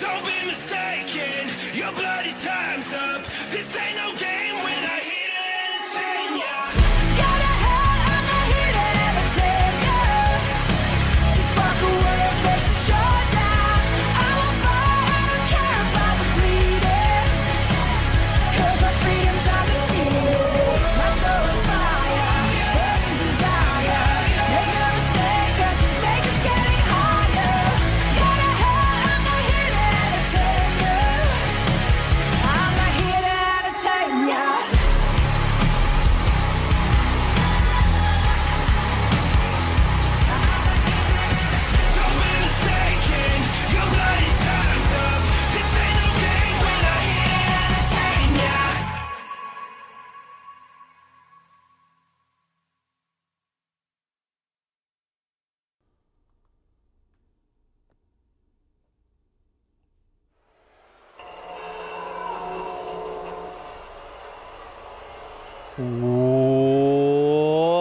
Don't be mistaken, your bloody time's up. This ain't no game when I hit it and entertain ya. Gotta hell, I'm not here to entertain ya. Just walk away and face the showdown. I won't fight, I don't care about the bleeding. 'Cause my freedom's undefeated. My soul on fire, burning desire. Make no mistake, 'cause the stakes are getting higher. Gotta hell, I'm not here to entertain ya. I'm not here to entertain ya. Don't be mistaken, your bloody time's up. This ain't no game when I hit it and entertain ya.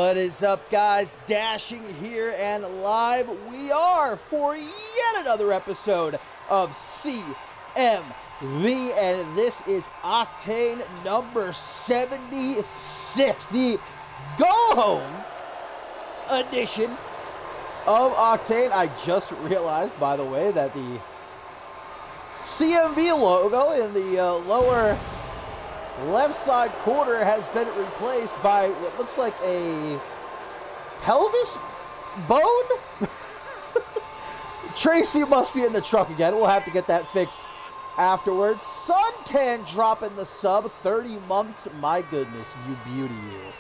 What is up, guys? Dashing here and live we are for yet another episode of CMV, and this is Octane number 76, the go-home edition of Octane. I just realized, by the way, that the CMV logo in the lower left side corner has been replaced by what looks like a pelvis bone. Tracy must be in the truck again. We'll have to get that fixed afterwards. Suntan dropping the sub, 30 months. My goodness, you beauty, you.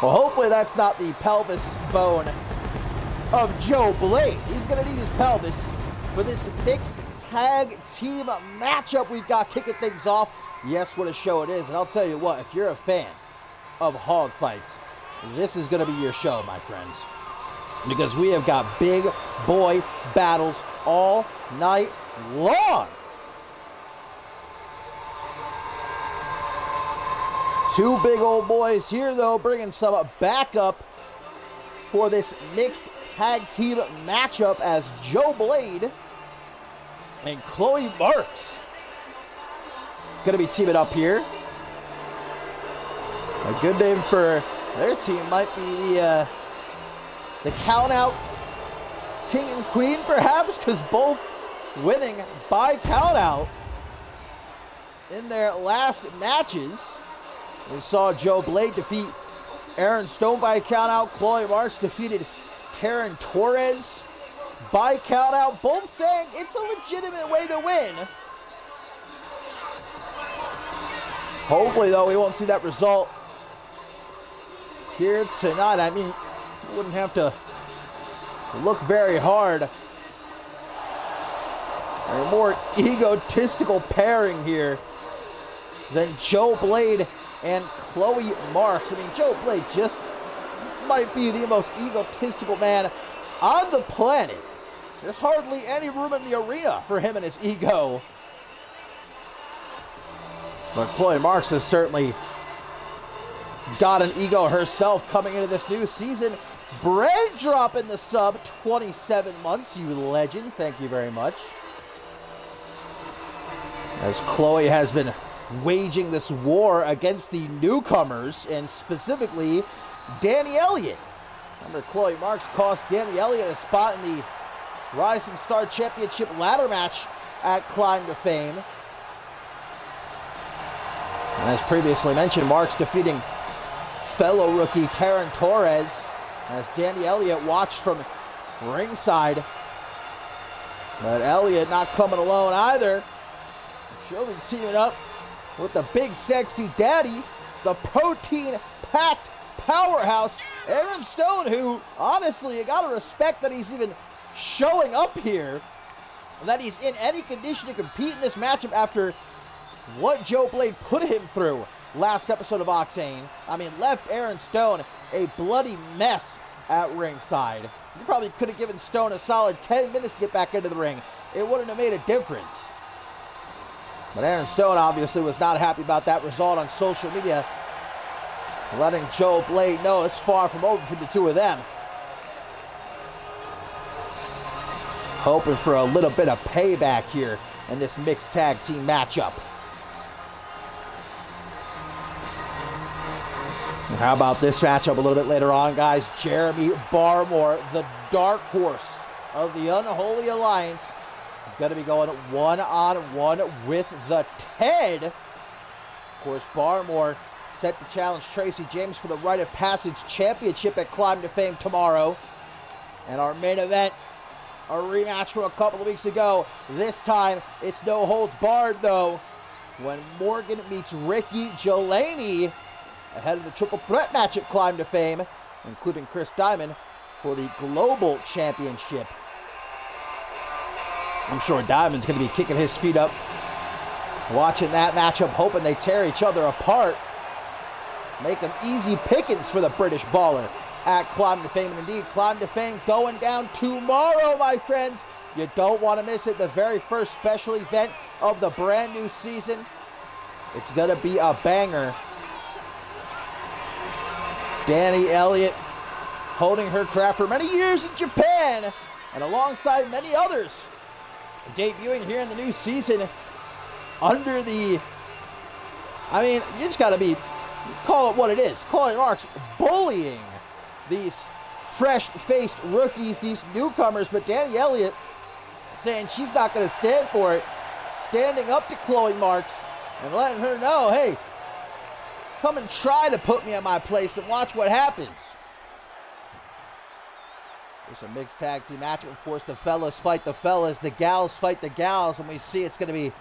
Well, hopefully that's not the pelvis bone of Joe Blade. He's going to need his pelvis for this mixed tag team matchup we've got kicking things off. Yes, what a show it is. And I'll tell you what, if you're a fan of hog fights, this is going to be your show, my friends. Because we have got big boy battles all night long. Two big old boys here, though, bringing some backup for this mixed tag team matchup as Joe Blade and Chloe Marks going to be teaming up here. A good name for their team might be the Count-Out King and Queen, perhaps, because both winning by count-out in their last matches. We saw Joe Blade defeat Aaron Stone by count-out. Chloe Marks defeated Taryn Torres by count-out. Both saying it's a legitimate way to win. Hopefully, though, we won't see that result here tonight. I mean, you wouldn't have to look very hard. A more egotistical pairing here than Joe Blade and Chloe Marks. I mean, Joe Blade just might be the most egotistical man on the planet. There's hardly any room in the arena for him and his ego. But Chloe Marks has certainly got an ego herself coming into this new season. Bread drop in the sub, 27 months, you legend. Thank you very much. As Chloe has been waging this war against the newcomers, and specifically Danny Elliott. Remember, Chloe Marks cost Danny Elliott a spot in the Rising Star Championship ladder match at Climb to Fame. And as previously mentioned, Marks defeating fellow rookie Taryn Torres as Danny Elliott watched from ringside. But Elliott not coming alone either. She'll be teaming up with the big sexy daddy, the protein-packed powerhouse, Aaron Stone, who, honestly, you gotta respect that he's even showing up here, and that he's in any condition to compete in this matchup after what Joe Blade put him through last episode of Octane. I mean, left Aaron Stone a bloody mess at ringside. You probably could have given Stone a solid 10 minutes to get back into the ring. It wouldn't have made a difference. But Aaron Stone obviously was not happy about that result on social media, letting Joe Blade know it's far from over for the two of them. hoping for a little bit of payback here in this mixed tag team matchup. And how about this matchup a little bit later on, guys? Jeremy Barmore, the dark horse of the Unholy Alliance, going to be going one-on-one with the Ted. Of course, Barmore set to challenge Tracy James for the Rite of Passage Championship at Climb to Fame tomorrow. And our main event, a rematch from a couple of weeks ago. This time, it's no holds barred, though, when Morgan meets Ricky Delaney ahead of the triple threat match at Climb to Fame, including Chris Diamond for the Global Championship. I'm sure Diamond's going to be kicking his feet up, watching that matchup, hoping they tear each other apart. Making easy pickings for the British baller at Climb to Fame. And indeed, Climb to Fame going down tomorrow, my friends. You don't want to miss it. The very first special event of the brand new season. It's going to be a banger. Danny Elliott holding her craft for many years in Japan, and alongside many others, debuting here in the new season under the, I mean, you just got to be, call it what it is. Calling Marks bullying these fresh-faced rookies, these newcomers, but Danny Elliott saying she's not going to stand for it, standing up to Chloe Marks and letting her know, hey, come and try to put me in my place and watch what happens. It's a mixed tag team match. Of course, the fellas fight the fellas, the gals fight the gals, and we see it's going to be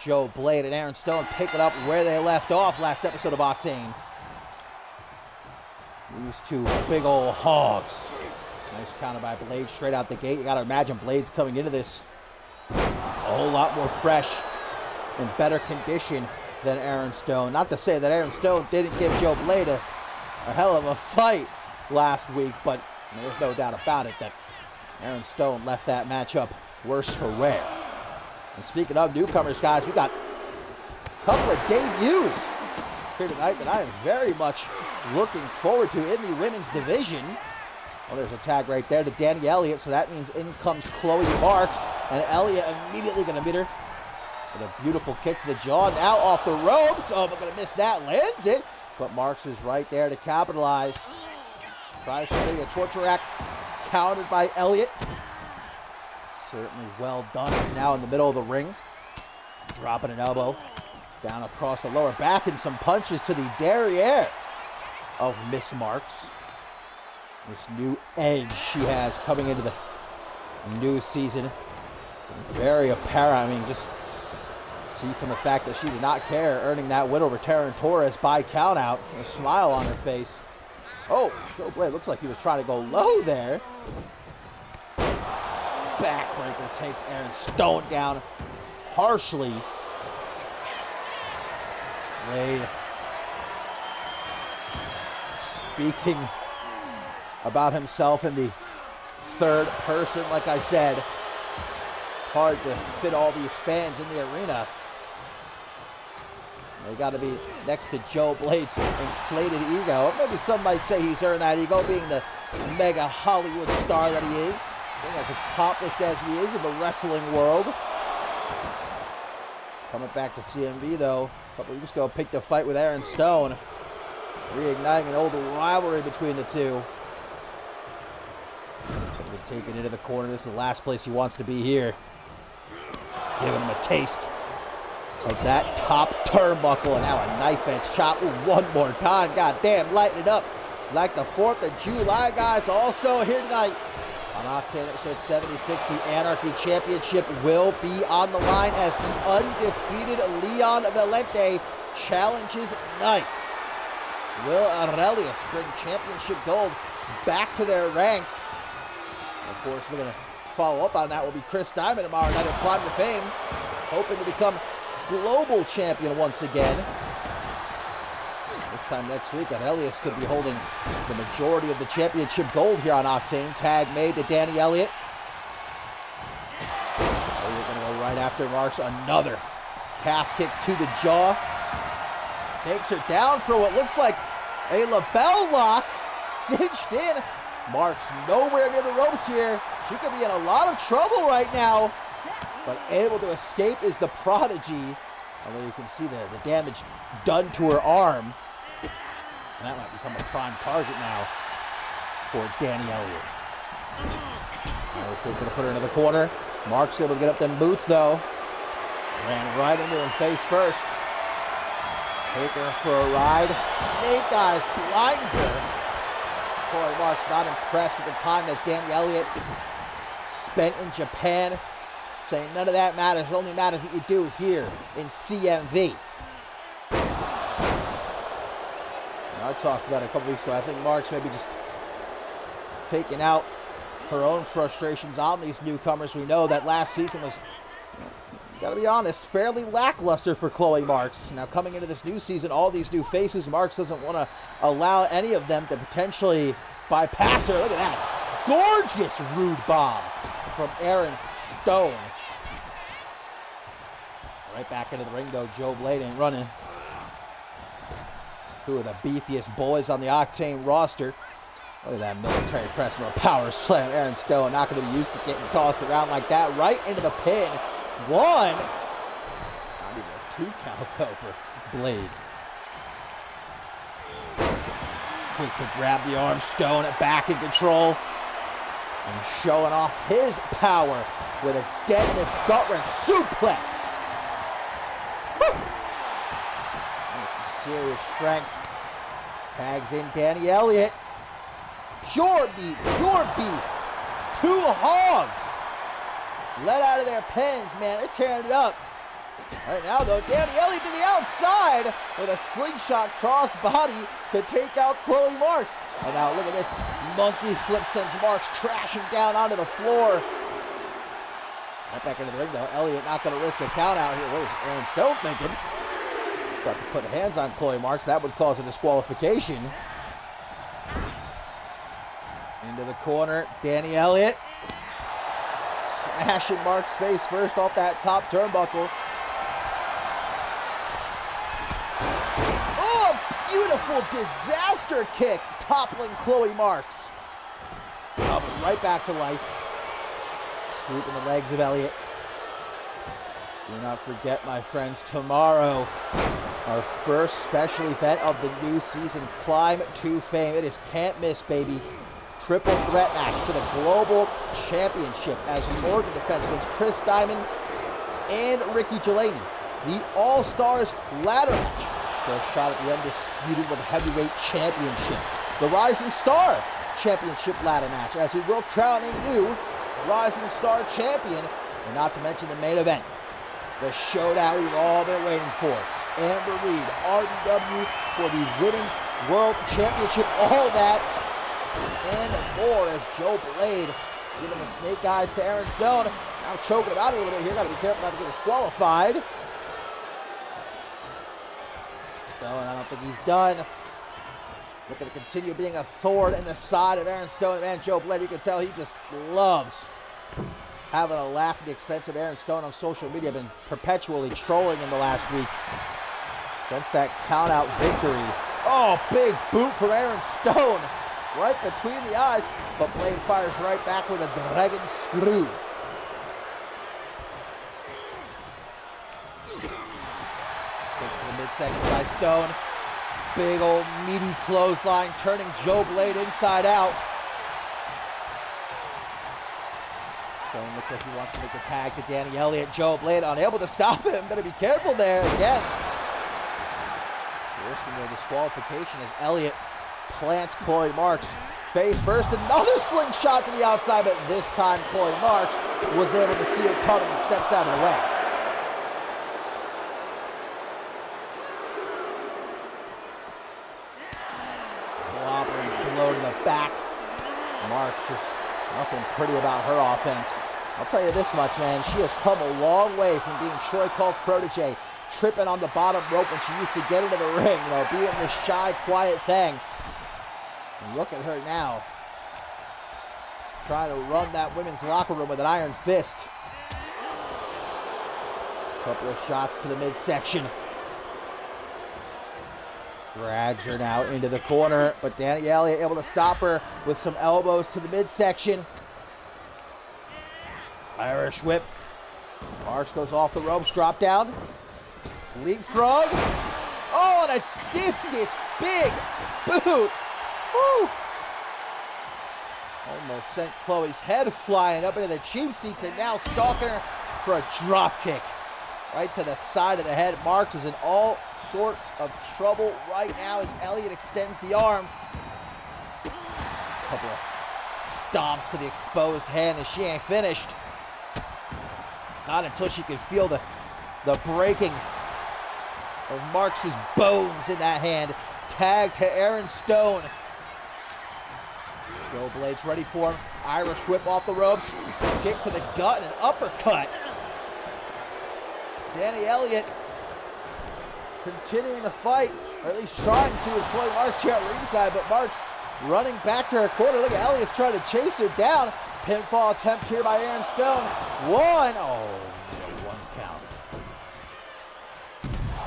Joe Blade and Aaron Stone picking up where they left off last episode of Octane. These two big old hogs. Nice counter by Blade straight out the gate. You got to imagine Blade's coming into this a whole lot more fresh and better condition than Aaron Stone. Not to say that Aaron Stone didn't give Joe Blade a hell of a fight last week, but there's no doubt about it that Aaron Stone left that matchup worse for wear. And speaking of newcomers, guys, we got a couple of debuts here tonight that I am very much looking forward to in the women's division. Well, there's a tag right there to Danny Elliott, so that means in comes Chloe Marks, and Elliott immediately going to meet her with a beautiful kick to the jaw. Now off the ropes. Oh, I'm going to miss that. Lands it. But Marks is right there to capitalize. Tries to do a torture rack. Countered by Elliott. Certainly well done. He's now in the middle of the ring. Dropping an elbow. Down across the lower back and some punches to the derriere of Miss Marks. This new edge she has coming into the new season. Very apparent. I mean, just see from the fact that she did not care earning that win over Taryn Torres by countout. A smile on her face. Oh, Joe Blade looks like he was trying to go low there. Backbreaker takes Aaron Stone down harshly. Blade speaking about himself in the third person, like I said. Hard to fit all these fans in the arena. They got to be next to Joe Blade's inflated ego. Maybe some might say he's earned that ego, being the mega Hollywood star that he is, being as accomplished as he is in the wrestling world. Coming back to CMV, though, a couple weeks ago, picked a fight with Aaron Stone, reigniting an old rivalry between the two. Been taken into the corner. This is the last place he wants to be here. Giving him a taste of that top turnbuckle, and now a knife edge chop one more time. God damn, lighten it up like the 4th of July, guys. Also here tonight on Octane episode 76, the Anarchy Championship will be on the line as the undefeated Leon Valente challenges Knights. Will Aurelius bring championship gold back to their ranks? Of course, we're going to follow up on that. Will be Chris Diamond tomorrow night at Climb to Fame, hoping to become global champion once again. This time next week, Aurelius could be holding the majority of the championship gold here on Octane. Tag made to Danny Elliott. Elliott going to go right after Marks. Another calf kick to the jaw. Takes her down for what looks like a lapel lock. Cinched in. Marks nowhere near the ropes here. She could be in a lot of trouble right now. But able to escape is the Prodigy. Although you can see the damage done to her arm. And that might become a prime target now for Danny Elliott. Irish going to put her into the corner. Marks able to get up them boots though. Ran right into him face first. Take her for a ride. Snake Eyes blinds her. Chloe Marks not impressed with the time that Danny Elliott spent in Japan. Saying none of that matters. It only matters what you do here in CMV. I talked about it a couple weeks ago. I think Marks maybe just taking out her own frustrations on these newcomers. We know that last season was, gotta be honest, fairly lackluster for Chloe Marks. Now coming into this new season, all these new faces, Marks doesn't want to allow any of them to potentially bypass her. Look at that. Gorgeous rude bomb from Aaron Stone. Right back into the ring though. Joe Blade ain't running. Two of the beefiest boys on the Octane roster. Look at that military press and a power slam. Aaron Stone not going to be used to getting tossed around like that. Right into the pin. One. Not even a 2 count though for Blade. Quick to grab the arm. Stone back in control. And showing off his power with a deadlift gut wrench suplex. Woo! Some serious strength. Tags in Danny Elliott. Pure meat, pure beef. 2 hogs. Let out of their pens, man. They're tearing it up. Right now, though, Danny Elliott to the outside with a slingshot crossbody to take out Chloe Marks. And now look at this. Monkey flip sends Marks crashing down onto the floor. Right back into the ring, though. Elliott not going to risk a count out here. What was Aaron Stone thinking? Got to put hands on Chloe Marks. That would cause a disqualification. Into the corner, Danny Elliott. Smashing Marks' face first off that top turnbuckle. Oh, beautiful disaster kick, toppling Chloe Marks. Coming right back to life. Sweeping the legs of Elliott. Do not forget, my friends, tomorrow, our first special event of the new season, Climb to Fame. It is can't miss, baby. Triple threat match for the Global Championship as Morgan defends against Chris Diamond and Ricky Delaney. The All-Stars ladder match for a shot at the undisputed World Heavyweight Championship. The Rising Star Championship ladder match as we will crown a new Rising Star champion. And not to mention the main event, the showdown we've all been waiting for. Amber Reed, RDW for the Women's World Championship. All that and more as Joe Blade giving the snake eyes to Aaron Stone. Now choking him out a little bit here. Got to be careful not to get disqualified. Stone, I don't think he's done. Looking to continue being a thorn in the side of Aaron Stone. Man, Joe Blade, you can tell he just loves having a laugh at the expense of Aaron Stone on social media. Been perpetually trolling in the last week since that count-out victory. Oh, big boot from Aaron Stone. Right between the eyes, but Blade fires right back with a dragon screw. Kick to the midsection by Stone. Big old meaty clothesline, turning Joe Blade inside out. Stone looks like he wants to make a tag to Danny Elliott. Joe Blade unable to stop him. Better be careful there again. Risking a disqualification as Elliott plants Chloe Marks face first. Another slingshot to the outside, but this time Chloe Marks was able to see it coming and steps out of the way. Slobbering blow to the back. Marks just nothing pretty about her offense. I'll tell you this much, man. She has come a long way from being Troy Colt's protege, tripping on the bottom rope when she used to get into the ring, you know, being this shy, quiet thing. And look at her now, trying to run that women's locker room with an iron fist. Couple of shots to the midsection. Drags her now into the corner, but Danny Elliott able to stop her with some elbows to the midsection. Irish whip. Marks goes off the ropes, drop down. Leapfrog. Oh, and a discus big boot. Woo. Almost sent Chloe's head flying up into the cheap seats, and now stalking her for a drop kick. Right to the side of the head. Marks is in all sorts of trouble right now as Elliott extends the arm. Couple of stomps to the exposed hand, and she ain't finished. Not until she can feel the breaking of Marks' bones in that hand. Tag to Aaron Stone. Joe Blade's ready for him. Irish whip off the ropes. Kick to the gut and an uppercut. Danny Elliott continuing the fight, or at least trying to employ Marks here at ringside, but Marks running back to her corner. Look at Elliott's trying to chase her down. Pinfall attempt here by Aaron Stone. One. Oh, one count.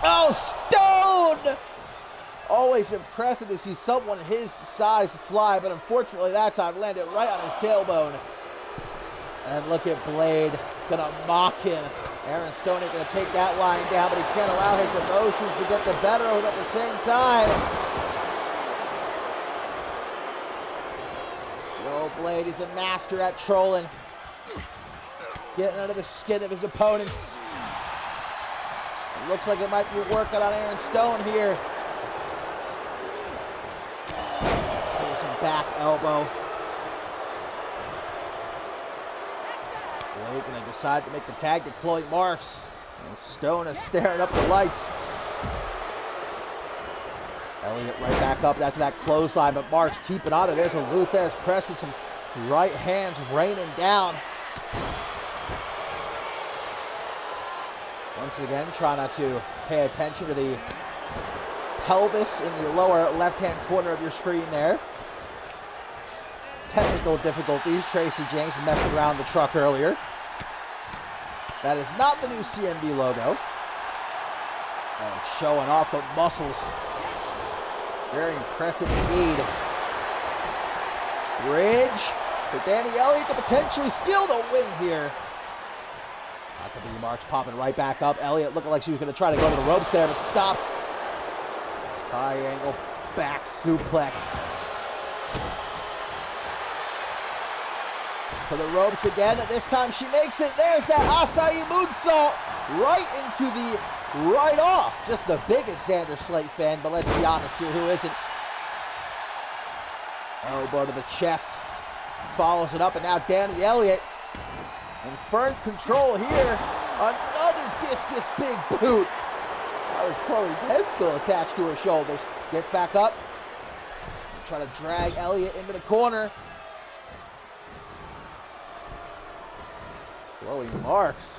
Oh, Stone! Always impressive to see someone his size fly, but unfortunately that time landed right on his tailbone. And look at Blade, gonna mock him. Aaron Stone ain't gonna take that line down, but he can't allow his emotions to get the better of him at the same time. Joe Blade is a master at trolling. Getting under the skin of his opponents. It looks like it might be working on Aaron Stone here. There's some back elbow. Blade gonna decide to make the tag to Chloe Marks. And Stone is staring up the lights. Elliott right back up after that clothesline, but Marks keeping on it. There's a Luthez press with some right hands raining down. Once again, try not to pay attention to the pelvis in the lower left-hand corner of your screen there. Technical difficulties. Tracy James messing around the truck earlier. That is not the new CMV logo. And showing off the muscles. Very impressive indeed. Bridge for Danny Elliott to potentially steal the win here. Not to be Marks popping right back up. Elliott looking like she was going to try to go to the ropes there, but stopped. High angle back suplex. To the ropes again. This time she makes it. There's that Acai moonsault right into the right off. Just the biggest Xander Slate fan, but let's be honest here, who isn't? Elbow to the chest. Follows it up, and now Danny Elliott in firm control here. Another discus big boot. That was Chloe's head still attached to her shoulders. Gets back up. Try to drag Elliott into the corner. Chloe Marks.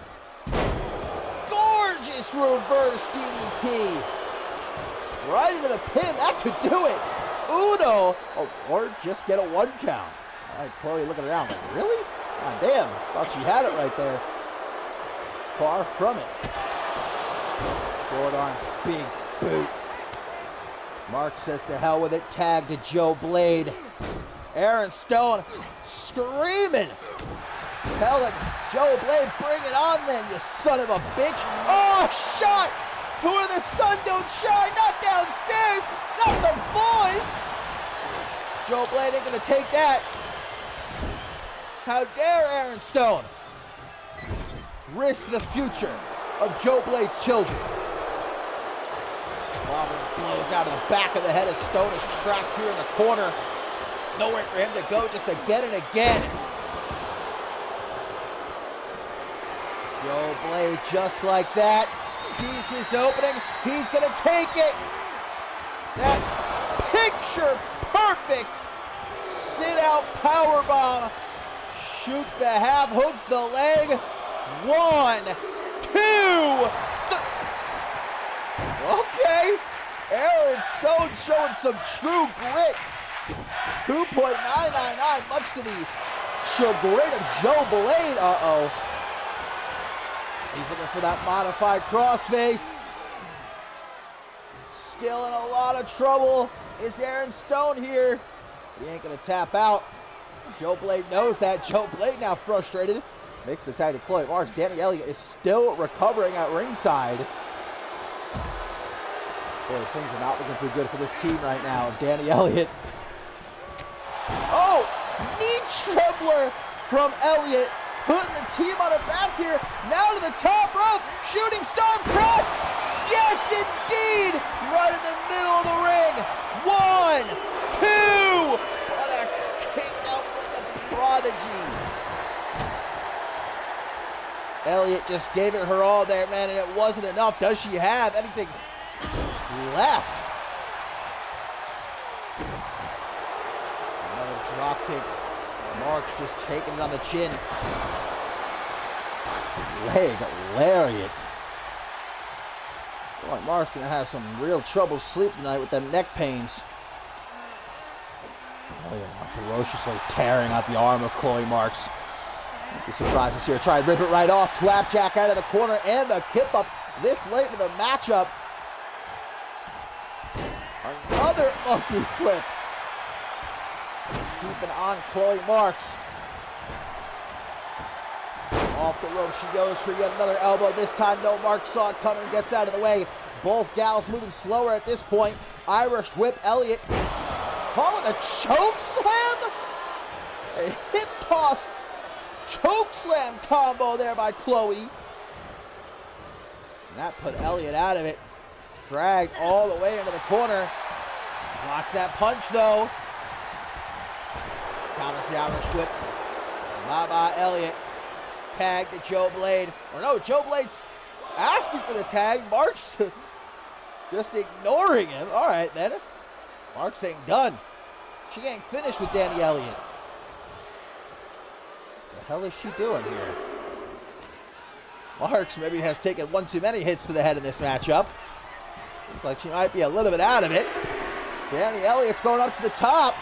Gorgeous reverse DDT. Right into the pin. That could do it. Uno. Oh, or just get a 1 count. All right, Chloe looking around like, really? God damn. Thought she had it right there. Far from it. Short arm, big boot. Mark says to hell with it. Tag to Joe Blade. Aaron Stone screaming. Telling Joe Blade, bring it on then, you son of a bitch. Oh, shot to where the sun don't shine. Not downstairs. Not the boys. Joe Blade ain't going to take that. How dare Aaron Stone risk the future of Joe Blade's children. Robert blows down to the back of the head as Stone is trapped here in the corner. Nowhere for him to go, just again and again. Joe Blade just like that. Sees his opening. He's going to take it. That picture perfect sit-out powerbomb. Shoots the half, hooks the leg. 1, 2. Okay. Aaron Stone showing some true grit. 2.999, much to the chagrin of Joe Blade. Uh-oh. He's looking for that modified crossface. Still in a lot of trouble is Aaron Stone here. He ain't going to tap out. Joe Blade knows that. Joe Blade now frustrated. Makes the tag to Chloe Marks. Danny Elliott is still recovering at ringside. Boy, things are not looking too good for this team right now. Danny Elliott. Oh! Knee trembler from Elliott. Putting the team on her back here. Now to the top rope. Shooting star press. Yes, indeed. Right in the middle of the ring. 1, 2. What a kick out from the Prodigy. Elliott just gave it her all there, man, and it wasn't enough. Does she have anything left? Another drop kick. Marks just taking it on the chin. Leg lariat. Boy, Mark's gonna have some real trouble sleep tonight with them neck pains. Oh yeah, ferociously tearing out the arm of Chloe Marks. Don't be surprised to see her try to rip it right off. Flapjack out of the corner and the kip up this late in the matchup. Another monkey flip. Just keeping on Chloe Marks. Off the rope she goes for yet another elbow. This time, though, Marks saw it coming and gets out of the way. Both gals moving slower at this point. Irish whip Elliott. Caught with a choke slam. A hip toss choke slam combo there by Chloe. And that put Elliott out of it. Dragged all the way into the corner. Blocks that punch, though. Counters the Irish whip. Bye-bye, Elliott. Tag to Joe Blade. Or no, Joe Blade's asking for the tag. Marks just ignoring him. All right, then. Marks ain't done. She ain't finished with Danny Elliott. What the hell is she doing here? Marks maybe has taken one too many hits to the head in this matchup. Looks like she might be a little bit out of it. Danny Elliott's going up to the top.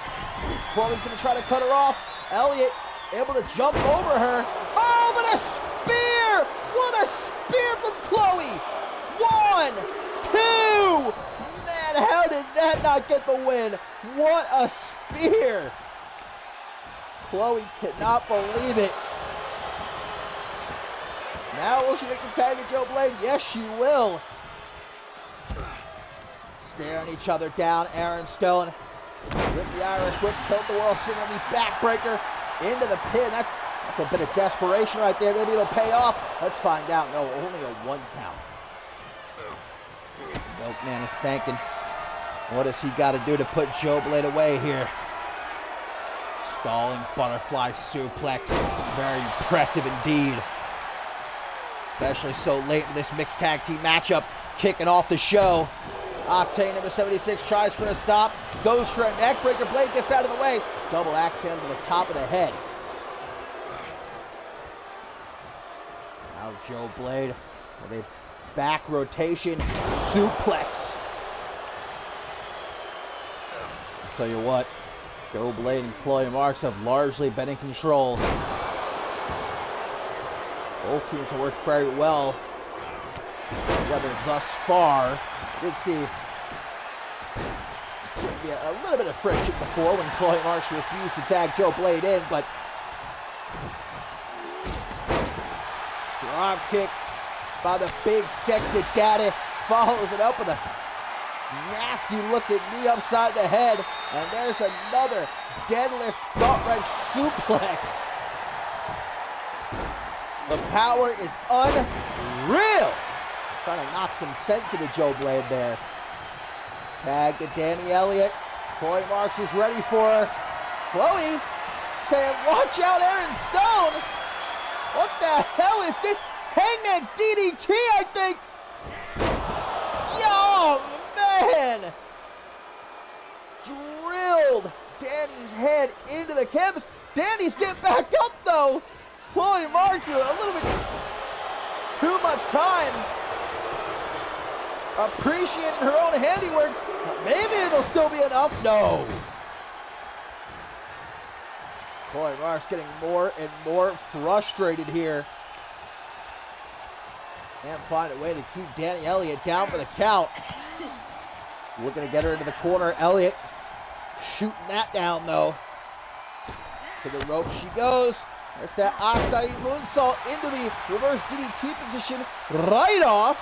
Chloe's going to try to cut her off. Elliott able to jump over her. Oh, what a spear! What a spear from Chloe! 1, 2! Man, how did that not get the win? What a spear! Chloe cannot believe it. Now will she make the tag to Joe Blade? Yes, she will. Staring each other down. Aaron Stone with the Irish whip, tilt the world single knee backbreaker into the pin. That's a bit of desperation right there. Maybe it'll pay off. Let's find out. No, only a 1 count. Milkman is thinking, what has he got to do to put Joe Blade away here? Stalling butterfly suplex. Very impressive indeed. Especially so late in this mixed tag team matchup. Kicking off the show. Octane number 76 tries for a stop. Goes for a neck breaker. Blade gets out of the way. Double axe handle to the top of the head. Now Joe Blade with a back rotation suplex. I'll tell you what, Joe Blade and Chloe Marks have largely been in control. Both teams have worked very well together thus far. Did see a little bit of friction before when Chloe Marks refused to tag Joe Blade in, but drop kick by the big sexy daddy, follows it up with a nasty looking knee upside the head, and there's another deadlift gut wrench suplex. The power is unreal. Trying to knock some sense into Joe Blade there. Tag to Danny Elliott. Chloe Marks is ready for her. Chloe saying, watch out, Aaron Stone. What the hell is this? Hangman's DDT, I think. Oh, man. Drilled Danny's head into the canvas. Danny's getting back up, though. Chloe Marks with a little bit too much time. Appreciating her own handiwork. Maybe it'll still be enough. No. Chloe Marks getting more and more frustrated here. Can't find a way to keep Danny Elliott down for the count. Looking to get her into the corner. Elliott shooting that down, though. To the rope she goes. There's that acai moonsault into the reverse DDT position right off.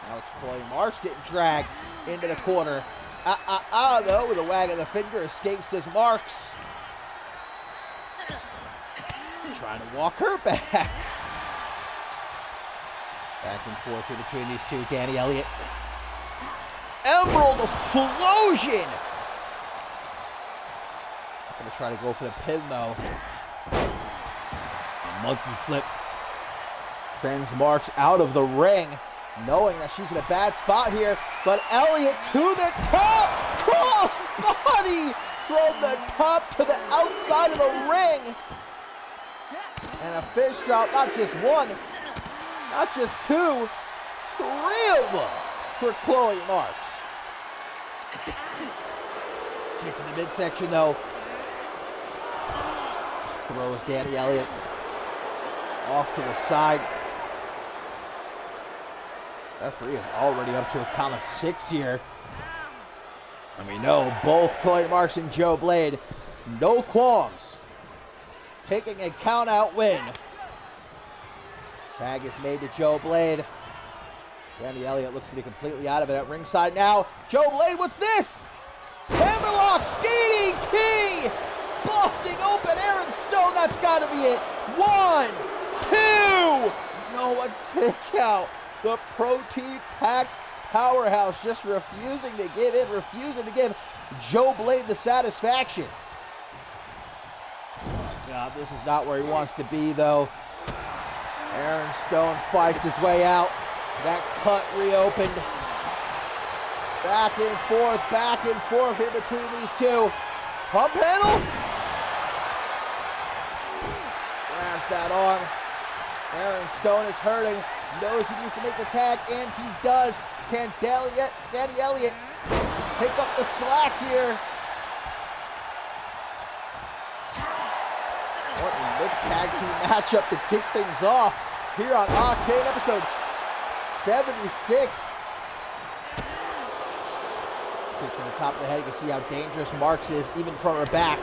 Now it's Chloe Marks getting dragged into the corner. Though, with a wag of the finger, escapes this Marks. Trying to walk her back. Back and forth here between these two. Danny Elliott. Emerald Explosion! Gonna try to go for the pin though. A monkey flip sends Marks out of the ring, knowing that she's in a bad spot here. But Elliott to the top, cross body from the top to the outside of the ring, and a fish drop. Not just one, not just two, three of them for Chloe Marks. Kick to the midsection though. Throws Danny Elliott off to the side. Referee is already up to a count of 6 here. And we know both Chloe Marks and Joe Blade, no qualms, taking a count-out win. Tag is made to Joe Blade. Danny Elliott looks to be completely out of it at ringside now. Joe Blade, what's this? Hammerlock DDT! Busting open Aaron Stone, that's got to be it. 1, 2. No, a kick out. The protein-packed powerhouse just refusing to give in, refusing to give Joe Blade the satisfaction. Yeah, this is not where he wants to be, though. Aaron Stone fights his way out. That cut reopened. Back and forth here between these two. Pump handle. Grabs that arm. Aaron Stone is hurting. Knows he needs to make the tag, and he does. Can Danny Elliott pick up the slack here? What a mixed tag team matchup to kick things off here on Octane episode 76. Kick to the top of the head. You can see how dangerous Marks is, even from her back.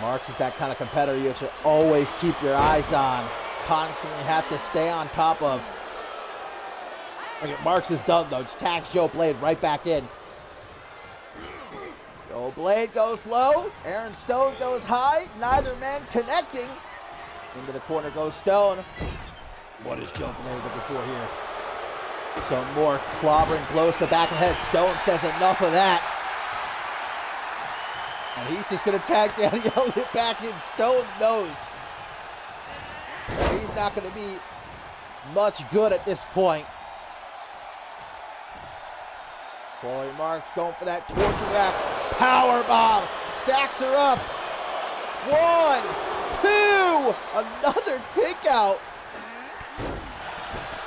Marks is that kind of competitor you should always keep your eyes on. Constantly have to stay on top of. Look at Marks is done though. Just tags Joe Blade right back in. Joe Blade goes low. Aaron Stone goes high. Neither man connecting. Into the corner goes Stone. What is Joe Blade looking for here? Some more clobbering blows to the back of the head. Stone says enough of that. And he's just going to tag Danny Elliott back in. Stone knows that he's not going to be much good at this point. Chloe Marks going for that torture rack. Power bomb. Stacks her up. 1, 2. Another kick out.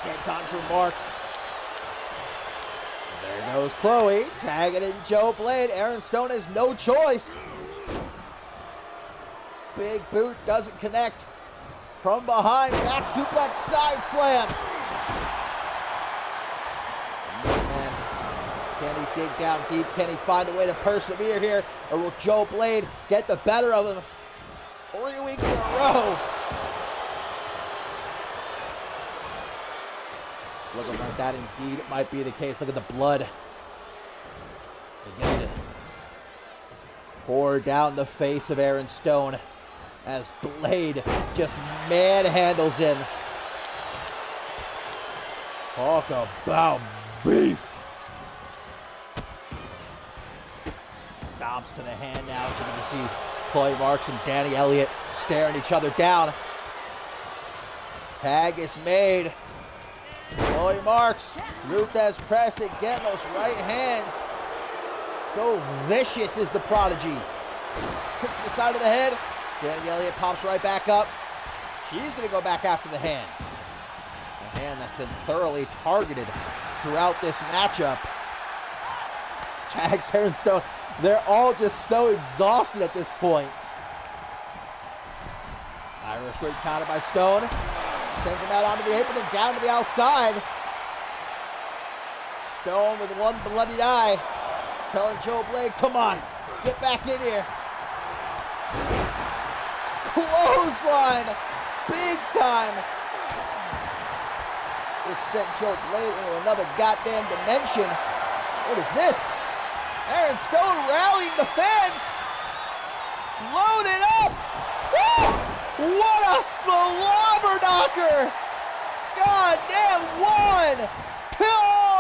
Senton for Marks. There goes Chloe. Tagging in Joe Blade. Aaron Stone has no choice. Big boot doesn't connect. From behind, back suplex, side slam. Man, can he dig down deep? Can he find a way to persevere here? Or will Joe Blade get the better of him 3 weeks in a row? Looking like that indeed might be the case. Look at the blood. Beginning to pour down the face of Aaron Stone as Blade just manhandles him. Talk about beef. Stomps to the hand now. You're going to see Chloe Marks and Danny Elliott staring each other down. Tag is made. Chloe Marks, Luthez pressing, getting those right hands. So vicious is the prodigy. Kick to the side of the head. Danny Elliott pops right back up. She's going to go back after the hand. A hand that's been thoroughly targeted throughout this matchup. Tags Aaron Stone. They're all just so exhausted at this point. Irish straight counter by Stone. Sends him out onto the apron and down to the outside. Stone with one bloodied eye. telling Joe Blade, come on, get back in here. Clothesline, big time. This sent Joe Blade into another goddamn dimension. What is this? Aaron Stone rallying the fans. Load it up. Woo! What a slobber knocker. God damn, 1, 2.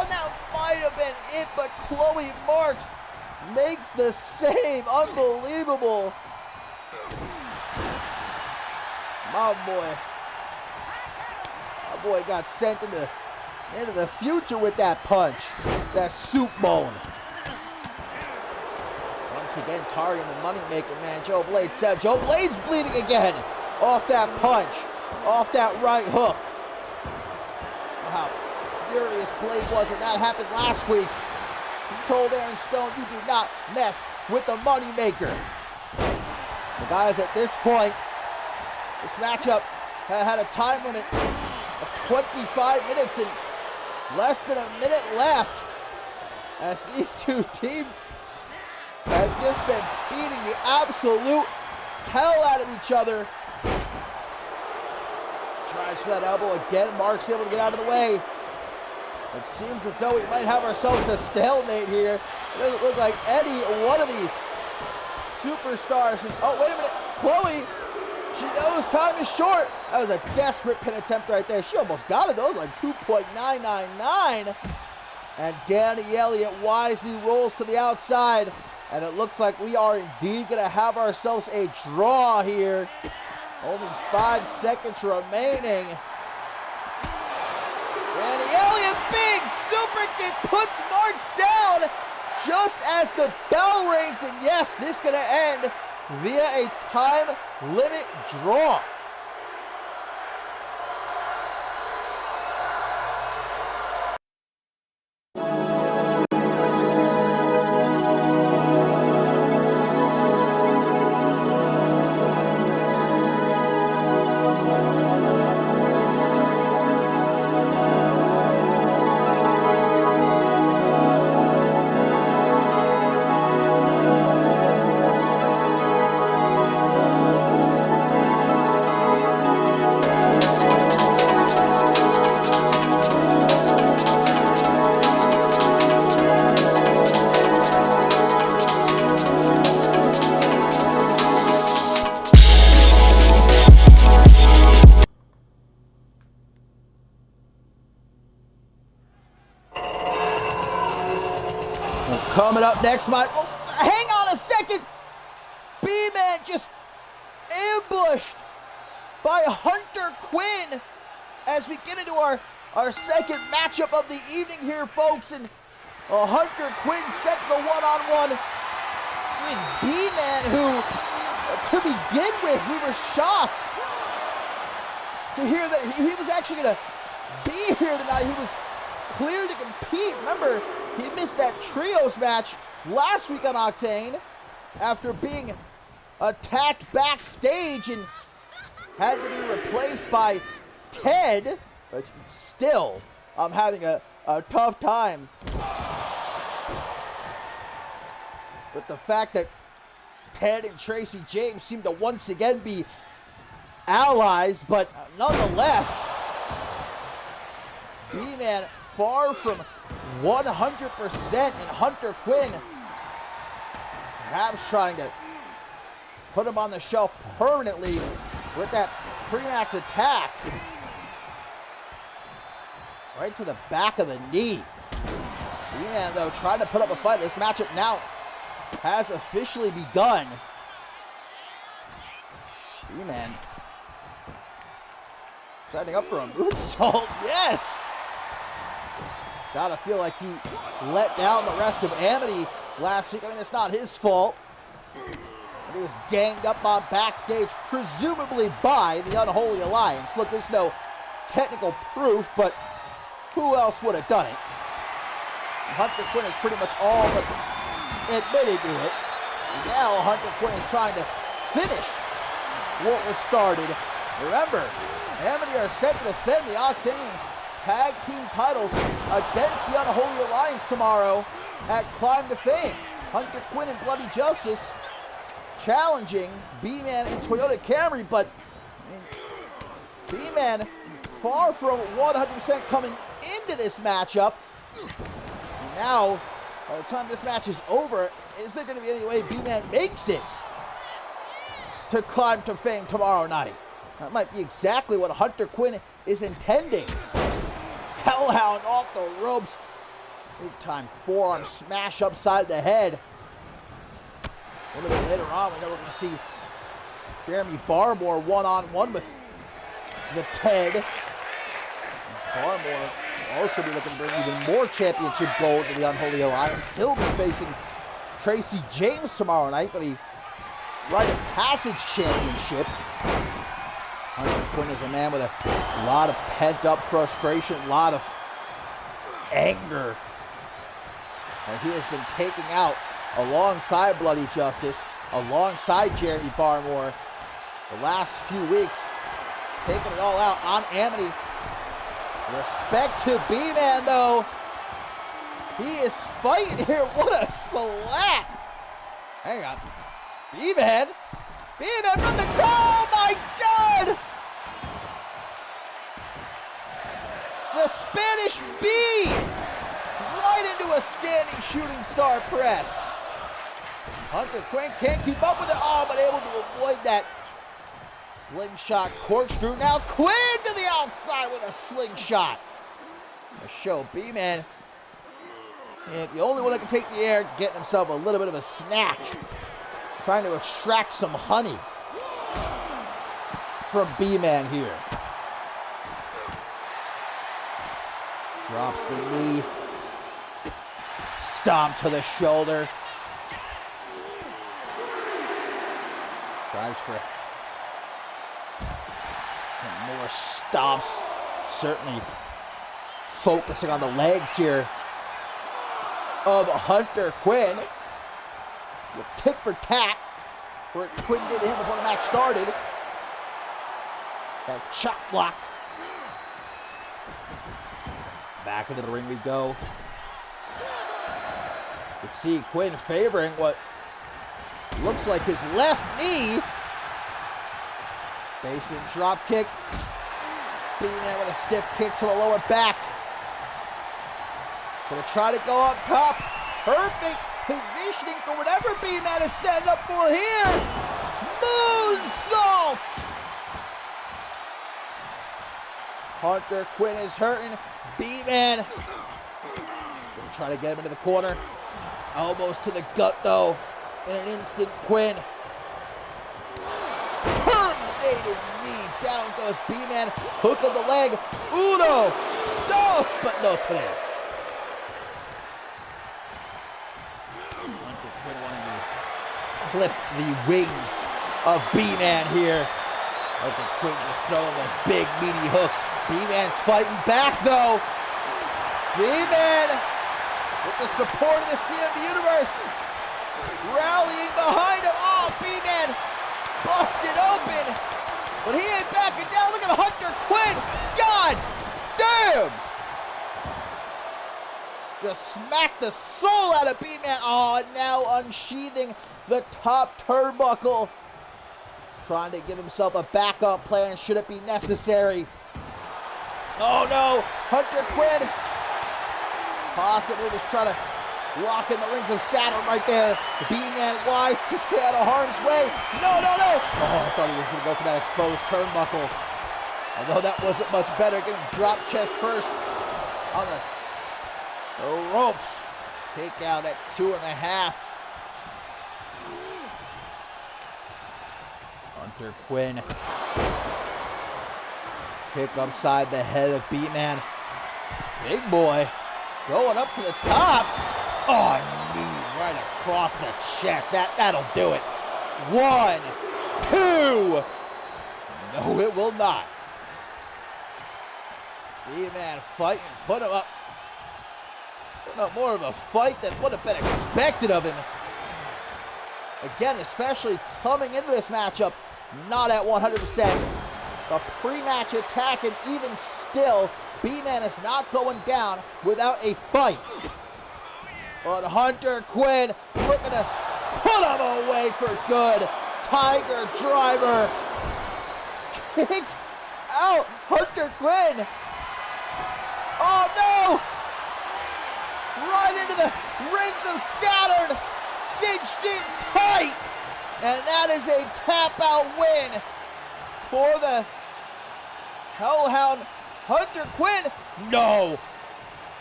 That might have been it, but Chloe Marks makes the save. Unbelievable. My boy got sent into the future with that punch. That soup bone. Once again, targeting the moneymaker, man. Joe Blade said. Joe Blade's bleeding again. Off that punch. Off that right hook. How furious Blade was when that happened last week. He told Aaron Stone, you do not mess with the moneymaker. The guys at this point, this matchup had a time limit of 25 minutes and less than a minute left, as these two teams have just been beating the absolute hell out of each other. Tries for that elbow again. Mark's able to get out of the way. It seems as though we might have ourselves a stalemate here. It doesn't look like any one of these superstars is... Oh, wait a minute. Chloe, she knows time is short. That was a desperate pin attempt right there. She almost got it. That was like 2.999. And Danny Elliott wisely rolls to the outside. And it looks like we are indeed going to have ourselves a draw here. Only 5 seconds remaining. Danny Elliott, big super kick, puts Marks down just as the bell rings. And yes, this is going to end via a time limit draw. Coming up next, hang on a second. B-Man just ambushed by Hunter Quinn as we get into our second matchup of the evening here, folks. And Hunter Quinn set the one-on-one with B-Man, who, to begin with, we were shocked to hear that he was actually going to be here tonight. He was cleared to compete. Remember, he missed that trios match last week on Octane after being attacked backstage and had to be replaced by Ted, but still, I'm having a tough time with the fact that Ted and Tracy James seem to once again be allies, but nonetheless, B-Man far from 100%, and Hunter Quinn perhaps trying to put him on the shelf permanently with that pre-max attack right to the back of the knee. B-Man, though, trying to put up a fight. This matchup now has officially begun. B-Man setting up for a moonsault. Yes! Gotta feel like he let down the rest of Amity last week. I mean, it's not his fault. He was ganged up on backstage, presumably by the Unholy Alliance. Look, there's no technical proof, but who else would have done it? Hunter Quinn is pretty much all but admitted to it. And now Hunter Quinn is trying to finish what was started. Remember, Amity are set to defend the Octane Tag Team titles against the Unholy Alliance tomorrow. at Climb to Fame. Hunter Quinn and Bloody Justice challenging B-Man and Toyota Camry, but B-Man far from 100% coming into this matchup. And now, by the time this match is over, is there going to be any way B-Man makes it to Climb to Fame tomorrow night? That might be exactly what Hunter Quinn is intending. Hellhound off the ropes. Big time forearm smash upside the head. A little bit later on, we know we're going to see Jeremy Barmore one-on-one with the Ted. Barmore will also be looking to bring even more championship gold to the Unholy Alliance. He'll be facing Tracy James tomorrow night for the Rite of Passage Championship. Hunter Quinn is a man with a lot of pent-up frustration, a lot of anger. And he has been taking out alongside Bloody Justice, alongside Jeremy Barmore the last few weeks, taking it all out on Amity. Respect to B-Man, though. He is fighting here. What a slap. Hang on. B-Man? B-Man from the top! Oh, my God! The Spanish Bee! Right into a standing shooting star press. Hunter Quinn can't keep up with it. Oh, but able to avoid that slingshot corkscrew. Now Quinn to the outside with a slingshot. To show B-Man, the only one that can take the air, getting himself a little bit of a snack. Trying to extract some honey from B-Man here. Drops the knee. Stomp to the shoulder. Tries for some more stomps. Certainly focusing on the legs here of Hunter Quinn. With tit for tat, where Quinn did to him before the match started. That chop block. Back into the ring we go. You can see Quinn favoring what looks like his left knee. Basement drop kick. B-Man with a stiff kick to the lower back. Gonna try to go up top. Perfect positioning for whatever B-Man is setting up for here. Moonsault! Hunter Quinn is hurting. B-Man gonna try to get him into the corner. Elbows to the gut though. In an instant, Quinn. Terminating knee. Down goes B-Man. Hook of the leg. Uno. Dos. But no tres. Hunter Quinn wanting to clip the wings of B-Man here. Hunter Quinn just throwing those big meaty hooks. B-Man's fighting back though. B-Man with the support of the CMV Universe. Rallying behind him. Oh, B-Man busted open. But he ain't backing down. Look at Hunter Quinn. God damn. Just smacked the soul out of B-Man. Oh, and now unsheathing the top turnbuckle. Trying to give himself a backup plan should it be necessary. Oh no, Hunter Quinn. Possibly just trying to lock in the rings of Saturn right there. B-Man wise to stay out of harm's way. No, no, no. Oh, I thought he was going to go for that exposed turnbuckle. Although that wasn't much better. Getting drop chest first on the ropes. Take out at 2.5. Hunter Quinn. Kick upside the head of B-Man. Big boy. Going up to the top. Oh, knee right across the chest. That'll do it. 1, 2. No, it will not. B-Man fighting. Put him up. Putting up more of a fight than would have been expected of him. Again, especially coming into this matchup, not at 100%. The pre-match attack, and even still, B-Man is not going down without a fight. But Hunter Quinn looking to put him away for good. Tiger driver kicks out Hunter Quinn. Oh no! Right into the rings of Saturn, cinched in tight. And that is a tap out win for the Hellhound Hunter Quinn. No!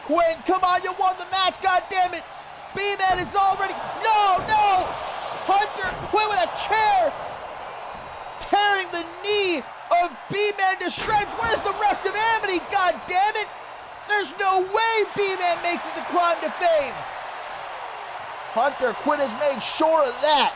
Quinn, come on, you won the match, goddammit! B-Man is already... No! Hunter Quinn with a chair! Tearing the knee of B-Man to shreds. Where's the rest of Amity, goddammit? There's no way B-Man makes it to Climb to Fame. Hunter Quinn has made sure of that.